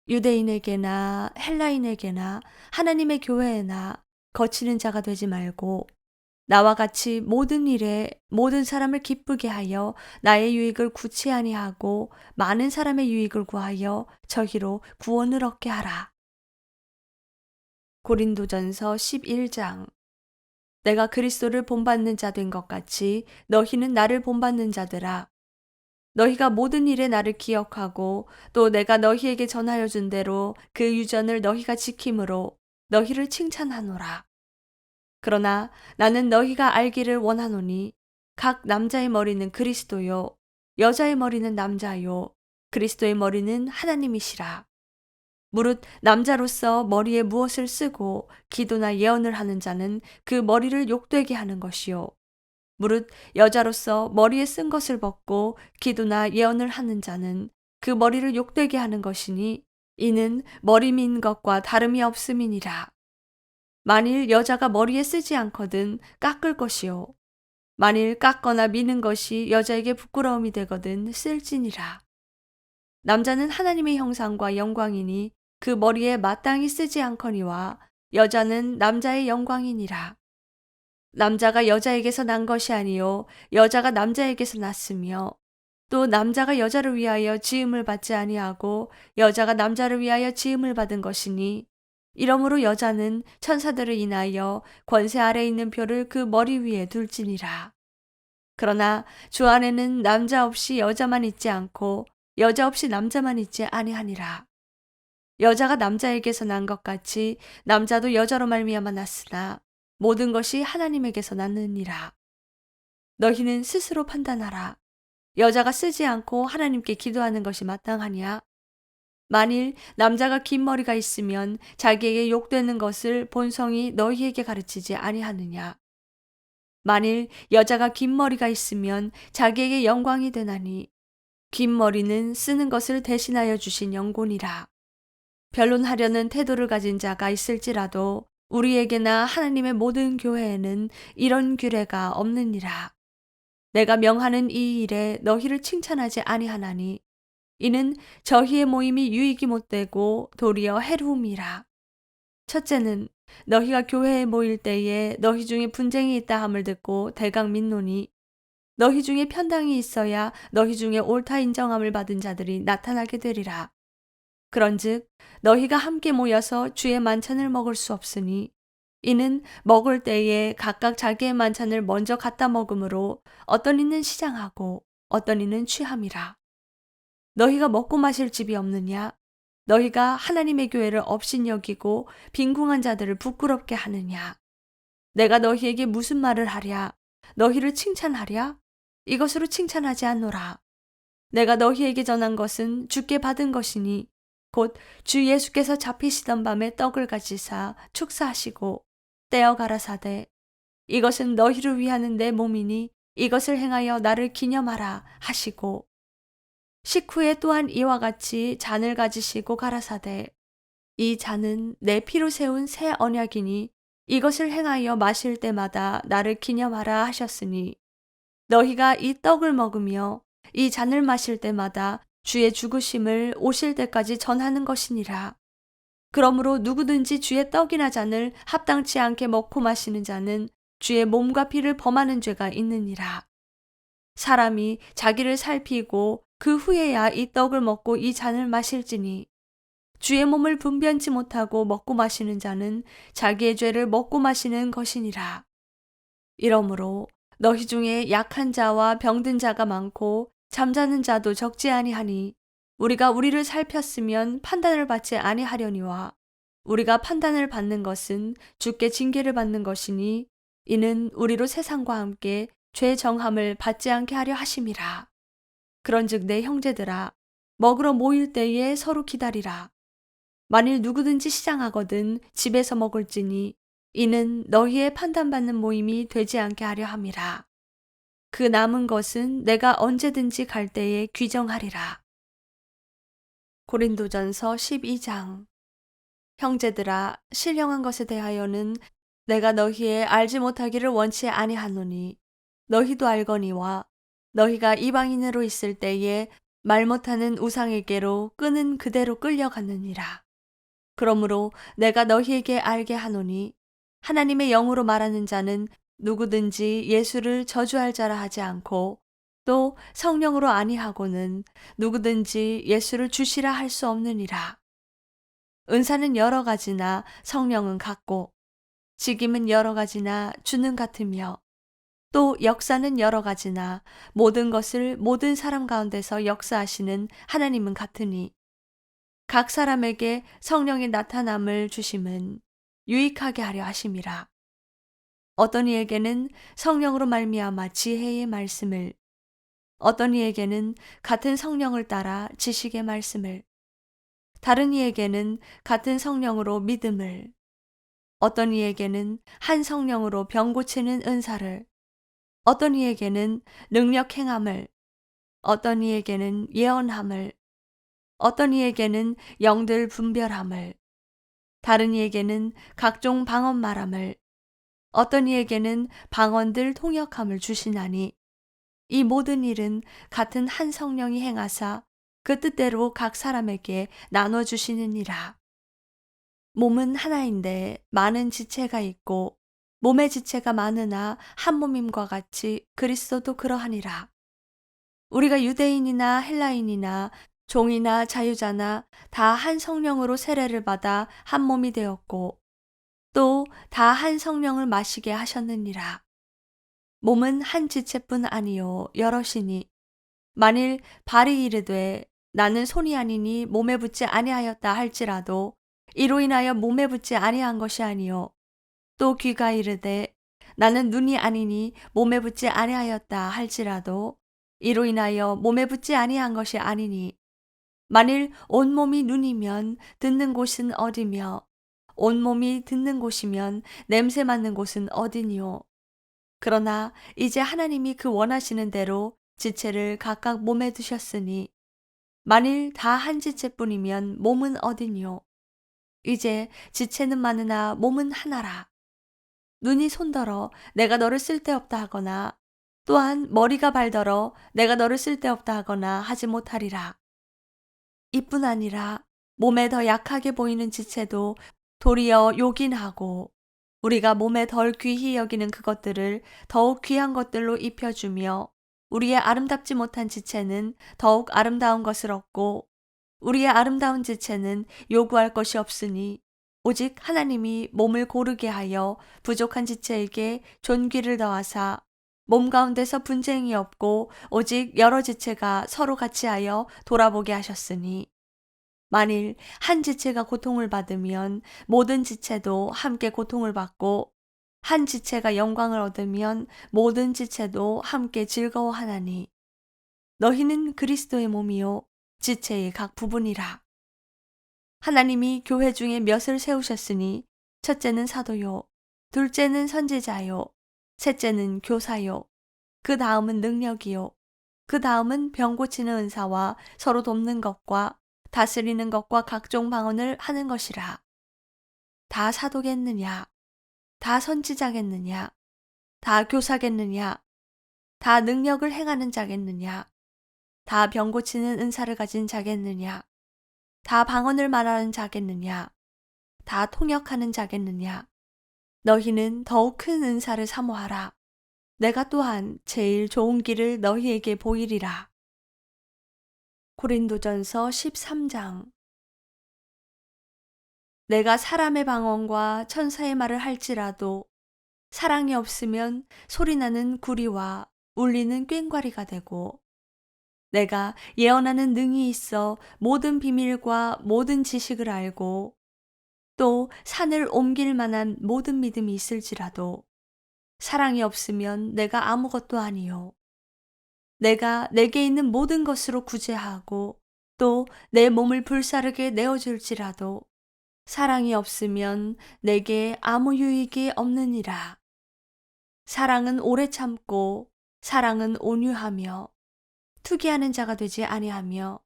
유대인에게나 헬라인에게나 하나님의 교회에나 거치는 자가 되지 말고 나와 같이 모든 일에 모든 사람을 기쁘게 하여 나의 유익을 구치 아니하고 많은 사람의 유익을 구하여 저희로 구원을 얻게 하라. 고린도전서 11장. 내가 그리스도를 본받는 자 된 것 같이 너희는 나를 본받는 자들아. 너희가 모든 일에 나를 기억하고 또 내가 너희에게 전하여 준 대로 그 유전을 너희가 지킴으로 너희를 칭찬하노라. 그러나 나는 너희가 알기를 원하노니 각 남자의 머리는 그리스도요 여자의 머리는 남자요 그리스도의 머리는 하나님이시라. 무릇 남자로서 머리에 무엇을 쓰고 기도나 예언을 하는 자는 그 머리를 욕되게 하는 것이요 무릇 여자로서 머리에 쓴 것을 벗고 기도나 예언을 하는 자는 그 머리를 욕되게 하는 것이니 이는 머리 민 것과 다름이 없음이니라. 만일 여자가 머리에 쓰지 않거든 깎을 것이요 만일 깎거나 미는 것이 여자에게 부끄러움이 되거든 쓸지니라. 남자는 하나님의 형상과 영광이니 그 머리에 마땅히 쓰지 않거니와 여자는 남자의 영광이니라. 남자가 여자에게서 난 것이 아니요 여자가 남자에게서 났으며 또 남자가 여자를 위하여 지음을 받지 아니하고 여자가 남자를 위하여 지음을 받은 것이니 이러므로 여자는 천사들을 인하여 권세 아래 있는 표를 그 머리 위에 둘지니라. 그러나 주 안에는 남자 없이 여자만 있지 않고 여자 없이 남자만 있지 아니하니라. 여자가 남자에게서 난 것 같이 남자도 여자로 말미암아 났으나 모든 것이 하나님에게서 났느니라. 너희는 스스로 판단하라. 여자가 쓰지 않고 하나님께 기도하는 것이 마땅하냐? 만일 남자가 긴 머리가 있으면 자기에게 욕되는 것을 본성이 너희에게 가르치지 아니하느냐? 만일 여자가 긴 머리가 있으면 자기에게 영광이 되나니 긴 머리는 쓰는 것을 대신하여 주신 영곤이라. 변론하려는 태도를 가진 자가 있을지라도 우리에게나 하나님의 모든 교회에는 이런 규례가 없느니라. 내가 명하는 이 일에 너희를 칭찬하지 아니하나니 이는 저희의 모임이 유익이 못되고 도리어 해로움이라. 첫째는 너희가 교회에 모일 때에 너희 중에 분쟁이 있다 함을 듣고 대강 민노니 너희 중에 편당이 있어야 너희 중에 옳다 인정함을 받은 자들이 나타나게 되리라. 그런즉 너희가 함께 모여서 주의 만찬을 먹을 수 없으니 이는 먹을 때에 각각 자기의 만찬을 먼저 갖다 먹으므로 어떤 이는 시장하고 어떤 이는 취함이라. 너희가 먹고 마실 집이 없느냐? 너희가 하나님의 교회를 업신여기고 빈궁한 자들을 부끄럽게 하느냐? 내가 너희에게 무슨 말을 하랴? 너희를 칭찬하랴? 이것으로 칭찬하지 않노라. 내가 너희에게 전한 것은 주께 받은 것이니 곧 주 예수께서 잡히시던 밤에 떡을 가지사 축사하시고 떼어 가라사대 이것은 너희를 위하는 내 몸이니 이것을 행하여 나를 기념하라 하시고 식후에 또한 이와 같이 잔을 가지시고 가라사대 이 잔은 내 피로 세운 새 언약이니 이것을 행하여 마실 때마다 나를 기념하라 하셨으니 너희가 이 떡을 먹으며 이 잔을 마실 때마다 주의 죽으심을 오실 때까지 전하는 것이니라. 그러므로 누구든지 주의 떡이나 잔을 합당치 않게 먹고 마시는 자는 주의 몸과 피를 범하는 죄가 있느니라. 사람이 자기를 살피고 그 후에야 이 떡을 먹고 이 잔을 마실지니 주의 몸을 분변치 못하고 먹고 마시는 자는 자기의 죄를 먹고 마시는 것이니라. 이러므로 너희 중에 약한 자와 병든 자가 많고 잠자는 자도 적지 아니하니 우리가 우리를 살폈으면 판단을 받지 아니하려니와 우리가 판단을 받는 것은 주께 징계를 받는 것이니 이는 우리로 세상과 함께 죄 정함을 받지 않게 하려 하심이라. 그런즉 내 형제들아 먹으러 모일 때에 서로 기다리라. 만일 누구든지 시장하거든 집에서 먹을지니 이는 너희의 판단받는 모임이 되지 않게 하려 함이라. 그 남은 것은 내가 언제든지 갈 때에 귀정하리라. 고린도전서 12장. 형제들아 신령한 것에 대하여는 내가 너희의 알지 못하기를 원치 아니하노니 너희도 알거니와 너희가 이방인으로 있을 때에 말 못하는 우상에게로 끄는 그대로 끌려갔느니라. 그러므로 내가 너희에게 알게 하노니 하나님의 영으로 말하는 자는 누구든지 예수를 저주할 자라 하지 않고 또 성령으로 아니하고는 누구든지 예수를 주시라 할 수 없느니라. 은사는 여러 가지나 성령은 같고 직임은 여러 가지나 주는 같으며 또 역사는 여러 가지나 모든 것을 모든 사람 가운데서 역사하시는 하나님은 같으니 각 사람에게 성령의 나타남을 주심은 유익하게 하려 하심이라. 어떤 이에게는 성령으로 말미암아 지혜의 말씀을, 어떤 이에게는 같은 성령을 따라 지식의 말씀을, 다른 이에게는 같은 성령으로 믿음을, 어떤 이에게는 한 성령으로 병 고치는 은사를, 어떤 이에게는 능력 행함을, 어떤 이에게는 예언함을, 어떤 이에게는 영들 분별함을, 다른 이에게는 각종 방언 말함을, 어떤 이에게는 방언들 통역함을 주시나니 이 모든 일은 같은 한 성령이 행하사 그 뜻대로 각 사람에게 나눠주시느니라. 몸은 하나인데 많은 지체가 있고 몸의 지체가 많으나 한 몸임과 같이 그리스도도 그러하니라. 우리가 유대인이나 헬라인이나 종이나 자유자나 다 한 성령으로 세례를 받아 한 몸이 되었고 또 다 한 성령을 마시게 하셨느니라. 몸은 한 지체뿐 아니요 여럿이니 만일 발이 이르되 나는 손이 아니니 몸에 붙지 아니하였다 할지라도 이로 인하여 몸에 붙지 아니한 것이 아니요 또 귀가 이르되 나는 눈이 아니니 몸에 붙지 아니하였다 할지라도 이로 인하여 몸에 붙지 아니한 것이 아니니 만일 온몸이 눈이면 듣는 곳은 어디며 온몸이 듣는 곳이면 냄새 맡는 곳은 어디니요. 그러나 이제 하나님이 그 원하시는 대로 지체를 각각 몸에 두셨으니 만일 다 한 지체뿐이면 몸은 어디니요. 이제 지체는 많으나 몸은 하나라. 눈이 손더러 내가 너를 쓸데없다 하거나 또한 머리가 발더러 내가 너를 쓸데없다 하거나 하지 못하리라. 이뿐 아니라 몸에 더 약하게 보이는 지체도 도리어 요긴하고 우리가 몸에 덜 귀히 여기는 그것들을 더욱 귀한 것들로 입혀주며 우리의 아름답지 못한 지체는 더욱 아름다운 것을 얻고 우리의 아름다운 지체는 요구할 것이 없으니 오직 하나님이 몸을 고르게 하여 부족한 지체에게 존귀를 더하사 몸 가운데서 분쟁이 없고 오직 여러 지체가 서로 같이 하여 돌아보게 하셨으니 만일 한 지체가 고통을 받으면 모든 지체도 함께 고통을 받고 한 지체가 영광을 얻으면 모든 지체도 함께 즐거워하나니 너희는 그리스도의 몸이요 지체의 각 부분이라. 하나님이 교회 중에 몇을 세우셨으니 첫째는 사도요 둘째는 선지자요 셋째는 교사요 그 다음은 능력이요 그 다음은 병 고치는 은사와 서로 돕는 것과 다스리는 것과 각종 방언을 하는 것이라. 다 사도겠느냐? 다 선지자겠느냐? 다 교사겠느냐? 다 능력을 행하는 자겠느냐? 다 병 고치는 은사를 가진 자겠느냐? 다 방언을 말하는 자겠느냐? 다 통역하는 자겠느냐? 너희는 더욱 큰 은사를 사모하라. 내가 또한 제일 좋은 길을 너희에게 보이리라. 고린도전서 13장. 내가 사람의 방언과 천사의 말을 할지라도 사랑이 없으면 소리나는 구리와 울리는 꽹과리가 되고, 내가 예언하는 능이 있어 모든 비밀과 모든 지식을 알고 또 산을 옮길 만한 모든 믿음이 있을지라도 사랑이 없으면 내가 아무것도 아니요. 내가 내게 있는 모든 것으로 구제하고 또 내 몸을 불사르게 내어줄지라도 사랑이 없으면 내게 아무 유익이 없느니라. 사랑은 오래 참고 사랑은 온유하며 투기하는 자가 되지 아니하며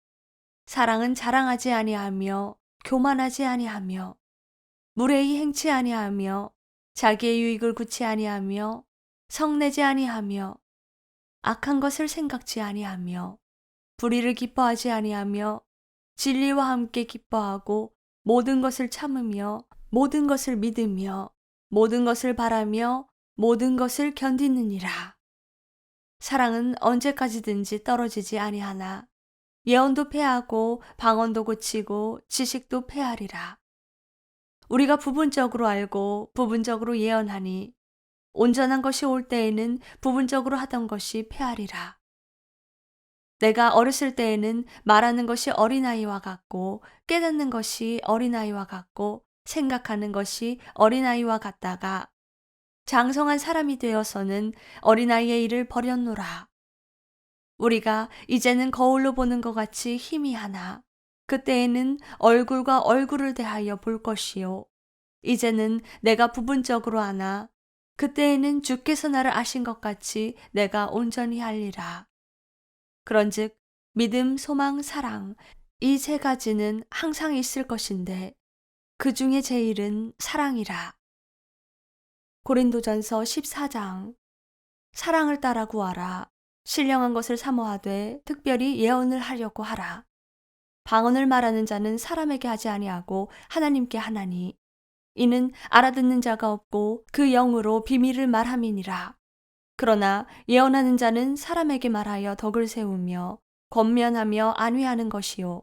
사랑은 자랑하지 아니하며 교만하지 아니하며 무례히 행치 아니하며 자기의 유익을 구치 아니하며 성내지 아니하며 악한 것을 생각지 아니하며 불의를 기뻐하지 아니하며 진리와 함께 기뻐하고 모든 것을 참으며 모든 것을 믿으며 모든 것을 바라며 모든 것을 견디느니라. 사랑은 언제까지든지 떨어지지 아니하나 예언도 패하고 방언도 고치고 지식도 패하리라. 우리가 부분적으로 알고 부분적으로 예언하니 온전한 것이 올 때에는 부분적으로 하던 것이 패하리라. 내가 어렸을 때에는 말하는 것이 어린아이와 같고 깨닫는 것이 어린아이와 같고 생각하는 것이 어린아이와 같다가 장성한 사람이 되어서는 어린아이의 일을 버렸노라. 우리가 이제는 거울로 보는 것 같이 희미하나 그때에는 얼굴과 얼굴을 대하여 볼 것이요. 이제는 내가 부분적으로 아나 그때에는 주께서 나를 아신 것 같이 내가 온전히 알리라. 그런즉 믿음, 소망, 사랑 이 세 가지는 항상 있을 것인데 그 중에 제일은 사랑이라. 고린도전서 14장. 사랑을 따라 구하라. 신령한 것을 사모하되 특별히 예언을 하려고 하라. 방언을 말하는 자는 사람에게 하지 아니하고 하나님께 하나니 이는 알아듣는 자가 없고 그 영으로 비밀을 말함이니라. 그러나 예언하는 자는 사람에게 말하여 덕을 세우며 권면하며 안위하는 것이요.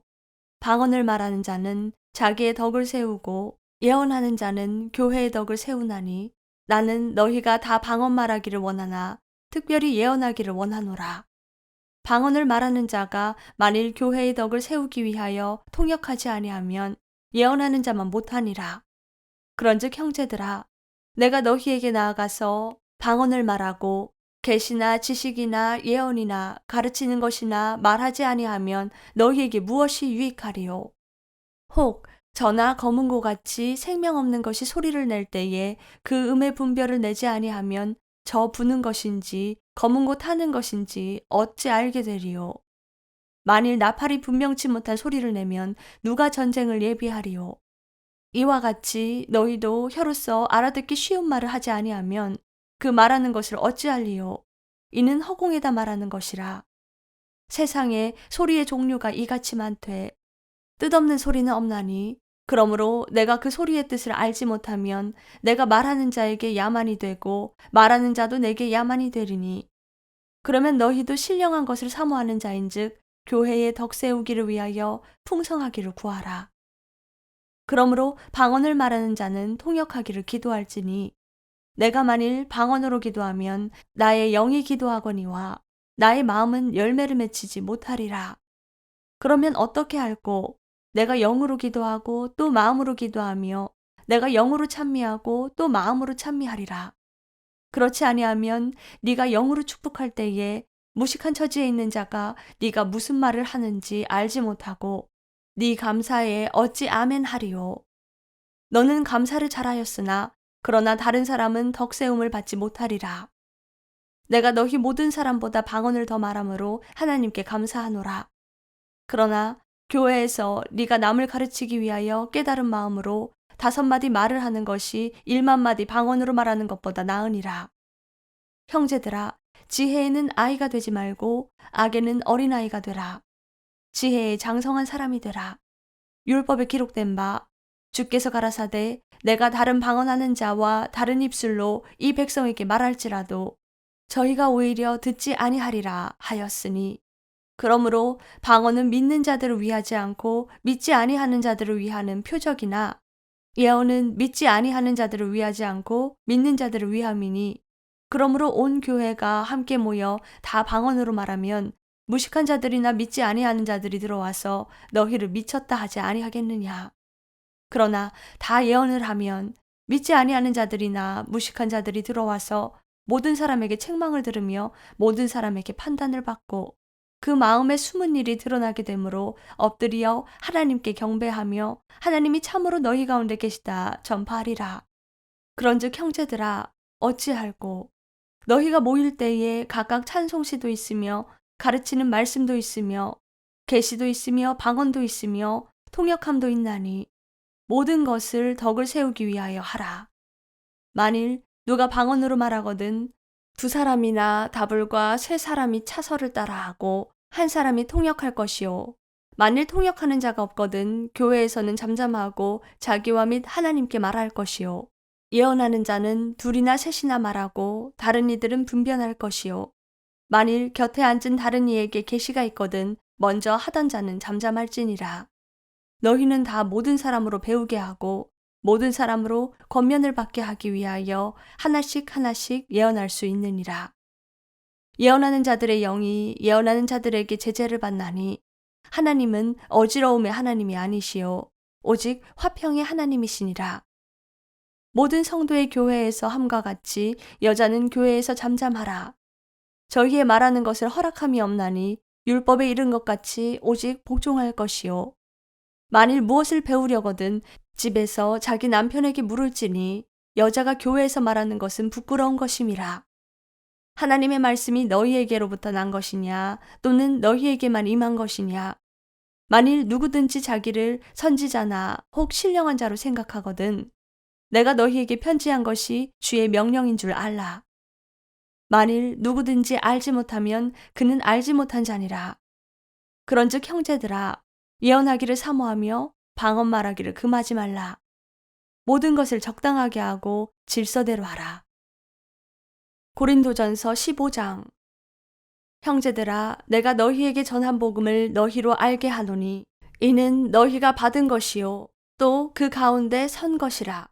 방언을 말하는 자는 자기의 덕을 세우고 예언하는 자는 교회의 덕을 세우나니 나는 너희가 다 방언 말하기를 원하나 특별히 예언하기를 원하노라. 방언을 말하는 자가 만일 교회의 덕을 세우기 위하여 통역하지 아니하면 예언하는 자만 못하니라. 그런즉 형제들아, 내가 너희에게 나아가서 방언을 말하고 계시나 지식이나 예언이나 가르치는 것이나 말하지 아니하면 너희에게 무엇이 유익하리요? 혹 저나 검은 고같이 생명 없는 것이 소리를 낼 때에 그 음의 분별을 내지 아니하면 저 부는 것인지 검은 고 타는 것인지 어찌 알게 되리요? 만일 나팔이 분명치 못한 소리를 내면 누가 전쟁을 예비하리요? 이와 같이 너희도 혀로서 알아듣기 쉬운 말을 하지 아니하면 그 말하는 것을 어찌 알리요? 이는 허공에다 말하는 것이라. 세상에 소리의 종류가 이같이 많되 뜻없는 소리는 없나니 그러므로 내가 그 소리의 뜻을 알지 못하면 내가 말하는 자에게 야만이 되고 말하는 자도 내게 야만이 되리니 그러면 너희도 신령한 것을 사모하는 자인즉 교회의 덕 세우기를 위하여 풍성하기를 구하라. 그러므로 방언을 말하는 자는 통역하기를 기도할지니 내가 만일 방언으로 기도하면 나의 영이 기도하거니와 나의 마음은 열매를 맺히지 못하리라. 그러면 어떻게 할꼬? 내가 영으로 기도하고 또 마음으로 기도하며 내가 영으로 찬미하고 또 마음으로 찬미하리라. 그렇지 아니하면 네가 영으로 축복할 때에 무식한 처지에 있는 자가 네가 무슨 말을 하는지 알지 못하고 네 감사에 어찌 아멘 하리요. 너는 감사를 잘하였으나 그러나 다른 사람은 덕세움을 받지 못하리라. 내가 너희 모든 사람보다 방언을 더 말함으로 하나님께 감사하노라. 그러나 교회에서 네가 남을 가르치기 위하여 깨달은 마음으로 5마디 말을 하는 것이 1만 마디 방언으로 말하는 것보다 나으니라. 형제들아, 지혜에는 아이가 되지 말고 악에는 어린아이가 되라. 지혜에 장성한 사람이 되라. 율법에 기록된 바 주께서 가라사대 내가 다른 방언하는 자와 다른 입술로 이 백성에게 말할지라도 저희가 오히려 듣지 아니하리라 하였으니, 그러므로 방언은 믿는 자들을 위하지 않고 믿지 아니하는 자들을 위하는 표적이나 예언은 믿지 아니하는 자들을 위하지 않고 믿는 자들을 위함이니, 그러므로 온 교회가 함께 모여 다 방언으로 말하면 무식한 자들이나 믿지 아니하는 자들이 들어와서 너희를 미쳤다 하지 아니하겠느냐. 그러나 다 예언을 하면 믿지 아니하는 자들이나 무식한 자들이 들어와서 모든 사람에게 책망을 들으며 모든 사람에게 판단을 받고 그 마음에 숨은 일이 드러나게 되므로 엎드려 하나님께 경배하며 하나님이 참으로 너희 가운데 계시다 전파하리라. 그런즉 형제들아, 어찌할꼬? 너희가 모일 때에 각각 찬송시도 있으며 가르치는 말씀도 있으며 계시도 있으며 방언도 있으며 통역함도 있나니 모든 것을 덕을 세우기 위하여 하라. 만일 누가 방언으로 말하거든 2사람이나 다불과 3사람이 차서를 따라하고 1사람이 통역할 것이요. 만일 통역하는 자가 없거든 교회에서는 잠잠하고 자기와 및 하나님께 말할 것이요. 예언하는 자는 2이나 3이나 말하고 다른 이들은 분변할 것이요. 만일 곁에 앉은 다른 이에게 계시가 있거든 먼저 하던 자는 잠잠할지니라. 너희는 다 모든 사람으로 배우게 하고 모든 사람으로 권면을 받게 하기 위하여 하나씩 하나씩 예언할 수 있느니라. 예언하는 자들의 영이 예언하는 자들에게 제재를 받나니 하나님은 어지러움의 하나님이 아니시요 오직 화평의 하나님이시니라. 모든 성도의 교회에서 함과 같이 여자는 교회에서 잠잠하라. 저희의 말하는 것을 허락함이 없나니 율법에 이른 것 같이 오직 복종할 것이요. 만일 무엇을 배우려거든 집에서 자기 남편에게 물을지니 여자가 교회에서 말하는 것은 부끄러운 것임이라. 하나님의 말씀이 너희에게로부터 난 것이냐 또는 너희에게만 임한 것이냐. 만일 누구든지 자기를 선지자나 혹 신령한 자로 생각하거든 내가 너희에게 편지한 것이 주의 명령인 줄 알라. 만일 누구든지 알지 못하면 그는 알지 못한 자니라. 그런즉 형제들아, 예언하기를 사모하며 방언 말하기를 금하지 말라. 모든 것을 적당하게 하고 질서대로 하라. 고린도전서 15장. 형제들아, 내가 너희에게 전한 복음을 너희로 알게 하노니 이는 너희가 받은 것이요 또 그 가운데 선 것이라.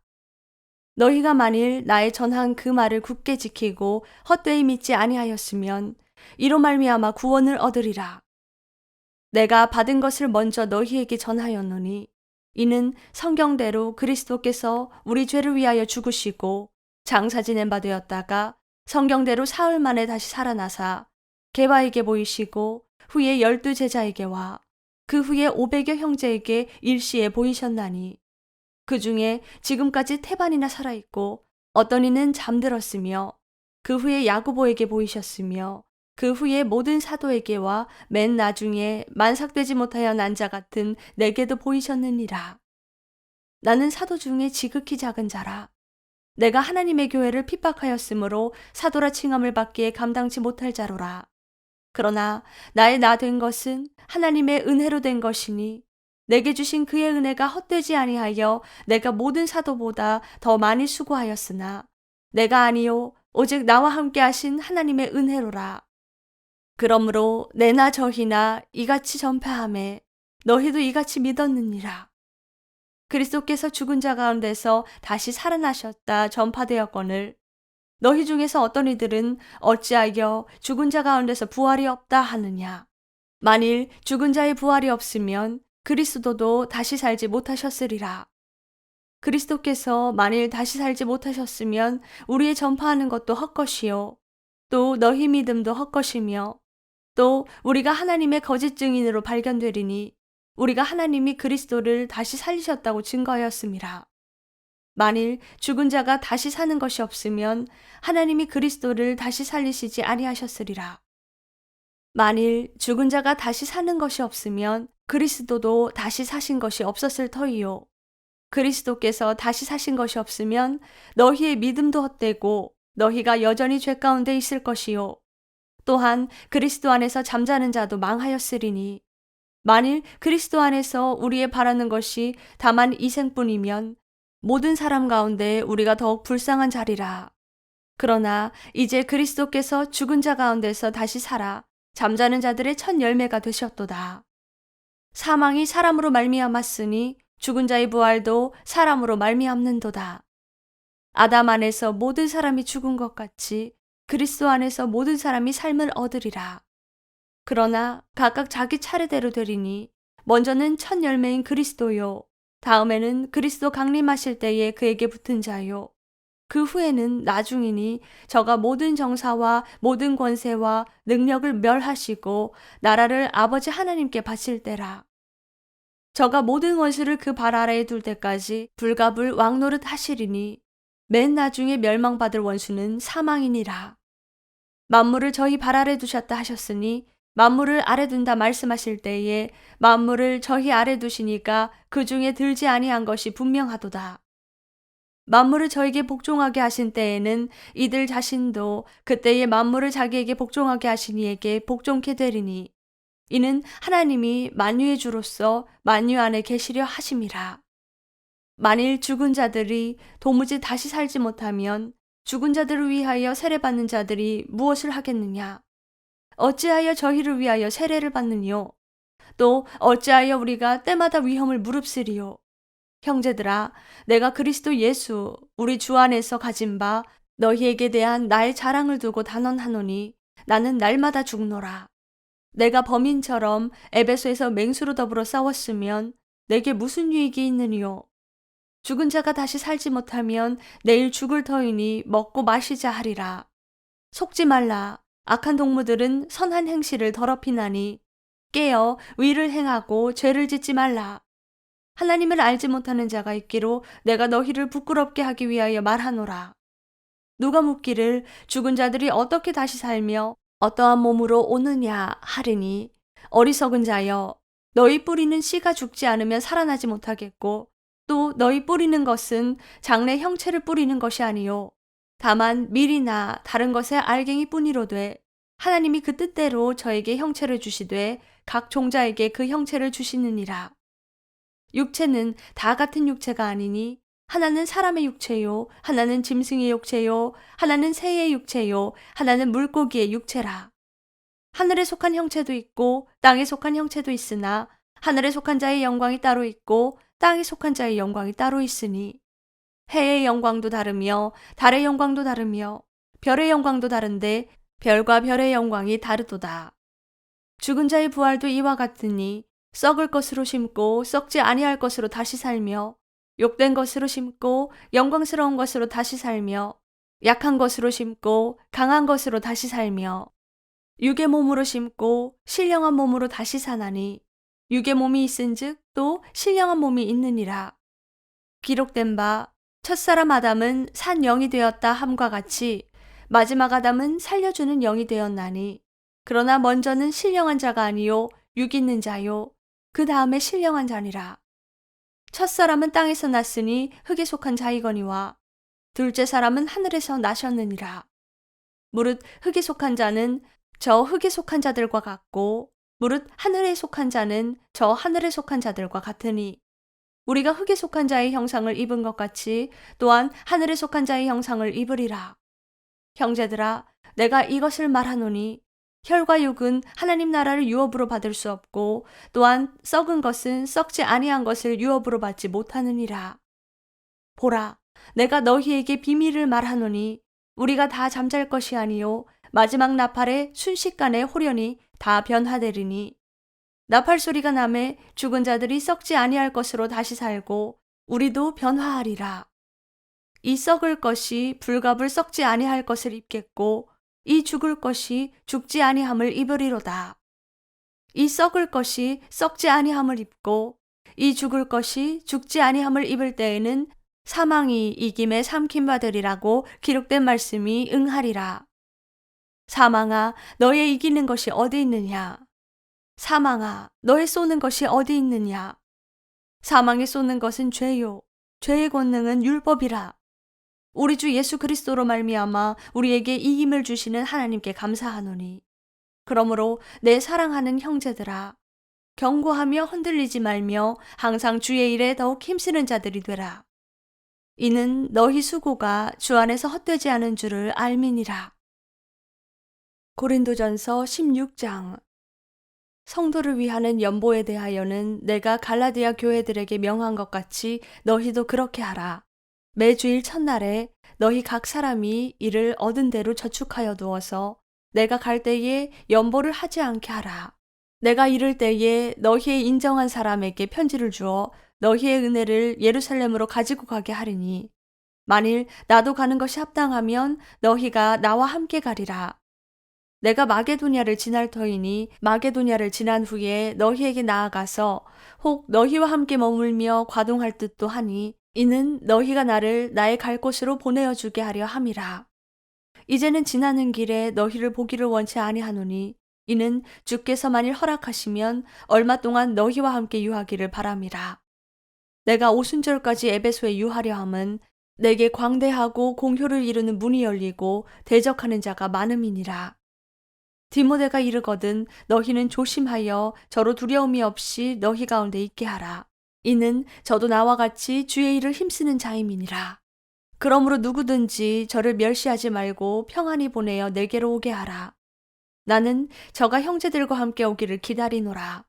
너희가 만일 나의 전한 그 말을 굳게 지키고 헛되이 믿지 아니하였으면 이로 말미암아 구원을 얻으리라. 내가 받은 것을 먼저 너희에게 전하였노니 이는 성경대로 그리스도께서 우리 죄를 위하여 죽으시고 장사 지낸 바 되었다가 성경대로 사흘 만에 다시 살아나사 게바에게 보이시고 후에 12 제자에게와 그 후에 500여 형제에게 일시에 보이셨나니 그 중에 지금까지 태반이나 살아있고 어떤 이는 잠들었으며 그 후에 야고보에게 보이셨으며 그 후에 모든 사도에게와 맨 나중에 만삭되지 못하여 난 자 같은 내게도 보이셨느니라. 나는 사도 중에 지극히 작은 자라. 내가 하나님의 교회를 핍박하였으므로 사도라 칭함을 받기에 감당치 못할 자로라. 그러나 나의 나 된 것은 하나님의 은혜로 된 것이니 내게 주신 그의 은혜가 헛되지 아니하여 내가 모든 사도보다 더 많이 수고하였으나 내가 아니요 오직 나와 함께 하신 하나님의 은혜로라. 그러므로 내나 저희나 이같이 전파하매 너희도 이같이 믿었느니라. 그리스도께서 죽은 자 가운데서 다시 살아나셨다 전파되었거늘 너희 중에서 어떤 이들은 어찌하여 죽은 자 가운데서 부활이 없다 하느냐. 만일 죽은 자의 부활이 없으면 그리스도도 다시 살지 못하셨으리라. 그리스도께서 만일 다시 살지 못하셨으면 우리의 전파하는 것도 헛것이요 또 너희 믿음도 헛것이며 또 우리가 하나님의 거짓 증인으로 발견되리니 우리가 하나님이 그리스도를 다시 살리셨다고 증거하였음이라. 만일 죽은 자가 다시 사는 것이 없으면 하나님이 그리스도를 다시 살리시지 아니하셨으리라. 만일 죽은 자가 다시 사는 것이 없으면 그리스도도 다시 사신 것이 없었을 터이요. 그리스도께서 다시 사신 것이 없으면 너희의 믿음도 헛되고 너희가 여전히 죄 가운데 있을 것이요. 또한 그리스도 안에서 잠자는 자도 망하였으리니 만일 그리스도 안에서 우리의 바라는 것이 다만 이 생뿐이면 모든 사람 가운데 우리가 더욱 불쌍한 자리라. 그러나 이제 그리스도께서 죽은 자 가운데서 다시 살아 잠자는 자들의 첫 열매가 되셨도다. 사망이 사람으로 말미암았으니 죽은 자의 부활도 사람으로 말미암는도다. 아담 안에서 모든 사람이 죽은 것 같이 그리스도 안에서 모든 사람이 삶을 얻으리라. 그러나 각각 자기 차례대로 되리니 먼저는 첫 열매인 그리스도요. 다음에는 그리스도 강림하실 때에 그에게 붙은 자요. 그 후에는 나중이니 저가 모든 정사와 모든 권세와 능력을 멸하시고 나라를 아버지 하나님께 바칠 때라. 저가 모든 원수를 그 발 아래에 둘 때까지 불갑을 왕노릇 하시리니 맨 나중에 멸망받을 원수는 사망이니라. 만물을 저희 발 아래 두셨다 하셨으니 만물을 아래 둔다 말씀하실 때에 만물을 저희 아래 두시니까 그 중에 들지 아니한 것이 분명하도다. 만물을 저에게 복종하게 하신 때에는 이들 자신도 그때에 만물을 자기에게 복종하게 하신 이에게 복종케 되리니 이는 하나님이 만유의 주로서 만유 안에 계시려 하심이라. 만일 죽은 자들이 도무지 다시 살지 못하면 죽은 자들을 위하여 세례받는 자들이 무엇을 하겠느냐? 어찌하여 저희를 위하여 세례를 받느뇨? 또 어찌하여 우리가 때마다 위험을 무릅쓰리요? 형제들아, 내가 그리스도 예수 우리 주 안에서 가진 바 너희에게 대한 나의 자랑을 두고 단언하노니 나는 날마다 죽노라. 내가 범인처럼 에베소에서 맹수로 더불어 싸웠으면 내게 무슨 유익이 있느니요? 죽은 자가 다시 살지 못하면 내일 죽을 터이니 먹고 마시자 하리라. 속지 말라. 악한 동무들은 선한 행실을 더럽히나니 깨어 의를 행하고 죄를 짓지 말라. 하나님을 알지 못하는 자가 있기로 내가 너희를 부끄럽게 하기 위하여 말하노라. 누가 묻기를 죽은 자들이 어떻게 다시 살며 어떠한 몸으로 오느냐 하리니 어리석은 자여 너희 뿌리는 씨가 죽지 않으면 살아나지 못하겠고 또 너희 뿌리는 것은 장래 형체를 뿌리는 것이 아니요 다만 밀이나 다른 것의 알갱이 뿐이로되 하나님이 그 뜻대로 저에게 형체를 주시되 각 종자에게 그 형체를 주시느니라. 육체는 다 같은 육체가 아니니 하나는 사람의 육체요 하나는 짐승의 육체요 하나는 새의 육체요 하나는 물고기의 육체라. 하늘에 속한 형체도 있고 땅에 속한 형체도 있으나 하늘에 속한 자의 영광이 따로 있고 땅에 속한 자의 영광이 따로 있으니 해의 영광도 다르며 달의 영광도 다르며 별의 영광도 다른데 별과 별의 영광이 다르도다. 죽은 자의 부활도 이와 같으니 썩을 것으로 심고 썩지 아니할 것으로 다시 살며 욕된 것으로 심고 영광스러운 것으로 다시 살며 약한 것으로 심고 강한 것으로 다시 살며 육의 몸으로 심고 신령한 몸으로 다시 사나니 육의 몸이 있은즉 또 신령한 몸이 있느니라. 기록된 바 첫사람 아담은 산 영이 되었다 함과 같이 마지막 아담은 살려주는 영이 되었나니 그러나 먼저는 신령한 자가 아니요 육 있는 자요 그 다음에 신령한 자니라. 첫사람은 땅에서 났으니 흙에 속한 자이거니와 둘째 사람은 하늘에서 나셨느니라. 무릇 흙에 속한 자는 저 흙에 속한 자들과 같고 무릇 하늘에 속한 자는 저 하늘에 속한 자들과 같으니 우리가 흙에 속한 자의 형상을 입은 것 같이 또한 하늘에 속한 자의 형상을 입으리라. 형제들아, 내가 이것을 말하노니 혈과 육은 하나님 나라를 유업으로 받을 수 없고 또한 썩은 것은 썩지 아니한 것을 유업으로 받지 못하느니라. 보라, 내가 너희에게 비밀을 말하노니 우리가 다 잠잘 것이 아니요 마지막 나팔에 순식간에 호련히 다 변화되리니 나팔 소리가 나매 죽은 자들이 썩지 아니할 것으로 다시 살고 우리도 변화하리라. 이 썩을 것이 불갑을 썩지 아니할 것을 입겠고 이 죽을 것이 죽지 아니함을 입으리로다. 이 썩을 것이 썩지 아니함을 입고 이 죽을 것이 죽지 아니함을 입을 때에는 사망이 이김에 삼킴 받으리라고 기록된 말씀이 응하리라. 사망아, 너의 이기는 것이 어디 있느냐? 사망아, 너의 쏘는 것이 어디 있느냐? 사망이 쏘는 것은 죄요. 죄의 권능은 율법이라. 우리 주 예수 그리스도로 말미암아 우리에게 이김을 주시는 하나님께 감사하노니. 그러므로 내 사랑하는 형제들아, 경고하며 흔들리지 말며 항상 주의 일에 더욱 힘쓰는 자들이 되라. 이는 너희 수고가 주 안에서 헛되지 않은 줄을 알미니라. 고린도전서 16장. 성도를 위하는 연보에 대하여는 내가 갈라디아 교회들에게 명한 것 같이 너희도 그렇게 하라. 매주일 첫날에 너희 각 사람이 이를 얻은 대로 저축하여 두어서 내가 갈 때에 연보를 하지 않게 하라. 내가 이를 때에 너희의 인정한 사람에게 편지를 주어 너희의 은혜를 예루살렘으로 가지고 가게 하리니 만일 나도 가는 것이 합당하면 너희가 나와 함께 가리라. 내가 마게도냐를 지날 터이니 마게도냐를 지난 후에 너희에게 나아가서 혹 너희와 함께 머물며 과동할 듯도 하니 이는 너희가 나를 나의 갈 곳으로 보내어 주게 하려 함이라. 이제는 지나는 길에 너희를 보기를 원치 아니하노니 이는 주께서 만일 허락하시면 얼마 동안 너희와 함께 유하기를 바람이라. 내가 오순절까지 에베소에 유하려 함은 내게 광대하고 공효를 이루는 문이 열리고 대적하는 자가 많음이니라. 디모데가 이르거든 너희는 조심하여 저로 두려움이 없이 너희 가운데 있게 하라. 이는 저도 나와 같이 주의 일을 힘쓰는 자임이니라. 그러므로 누구든지 저를 멸시하지 말고 평안히 보내어 내게로 오게 하라. 나는 저가 형제들과 함께 오기를 기다리노라.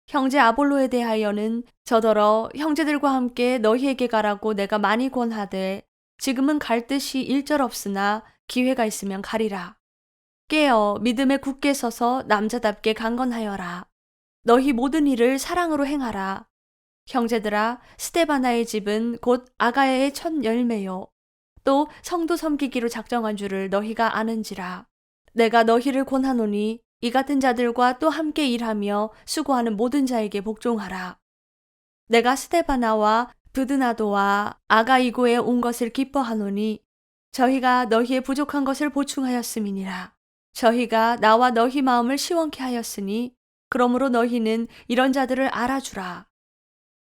형제 아볼로에 대하여는 저더러 형제들과 함께 너희에게 가라고 내가 많이 권하되 지금은 갈 뜻이 일절없으나 기회가 있으면 가리라. 깨어 믿음에 굳게 서서 남자답게 강건하여라. 너희 모든 일을 사랑으로 행하라. 형제들아, 스데바나의 집은 곧 아가야의 첫 열매요. 또 성도 섬기기로 작정한 줄을 너희가 아는지라. 내가 너희를 권하노니 이 같은 자들과 또 함께 일하며 수고하는 모든 자에게 복종하라. 내가 스데바나와 브드나도와 아가이고에 온 것을 기뻐하노니 저희가 너희의 부족한 것을 보충하였음이니라. 저희가 나와 너희 마음을 시원케 하였으니 그러므로 너희는 이런 자들을 알아주라.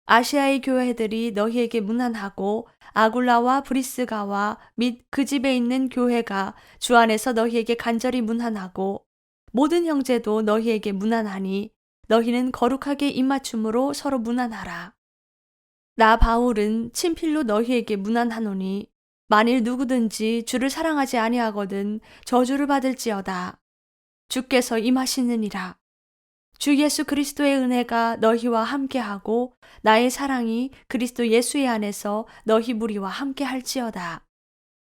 아시아의 교회들이 너희에게 문안하고 아굴라와 브리스가와 및 그 집에 있는 교회가 주 안에서 너희에게 간절히 문안하고 모든 형제도 너희에게 문안하니 너희는 거룩하게 입맞춤으로 서로 문안하라. 나 바울은 친필로 너희에게 문안하노니 만일 누구든지 주를 사랑하지 아니하거든 저주를 받을지어다. 주께서 임하시느니라. 주 예수 그리스도의 은혜가 너희와 함께하고 나의 사랑이 그리스도 예수의 안에서 너희 무리와 함께할지어다.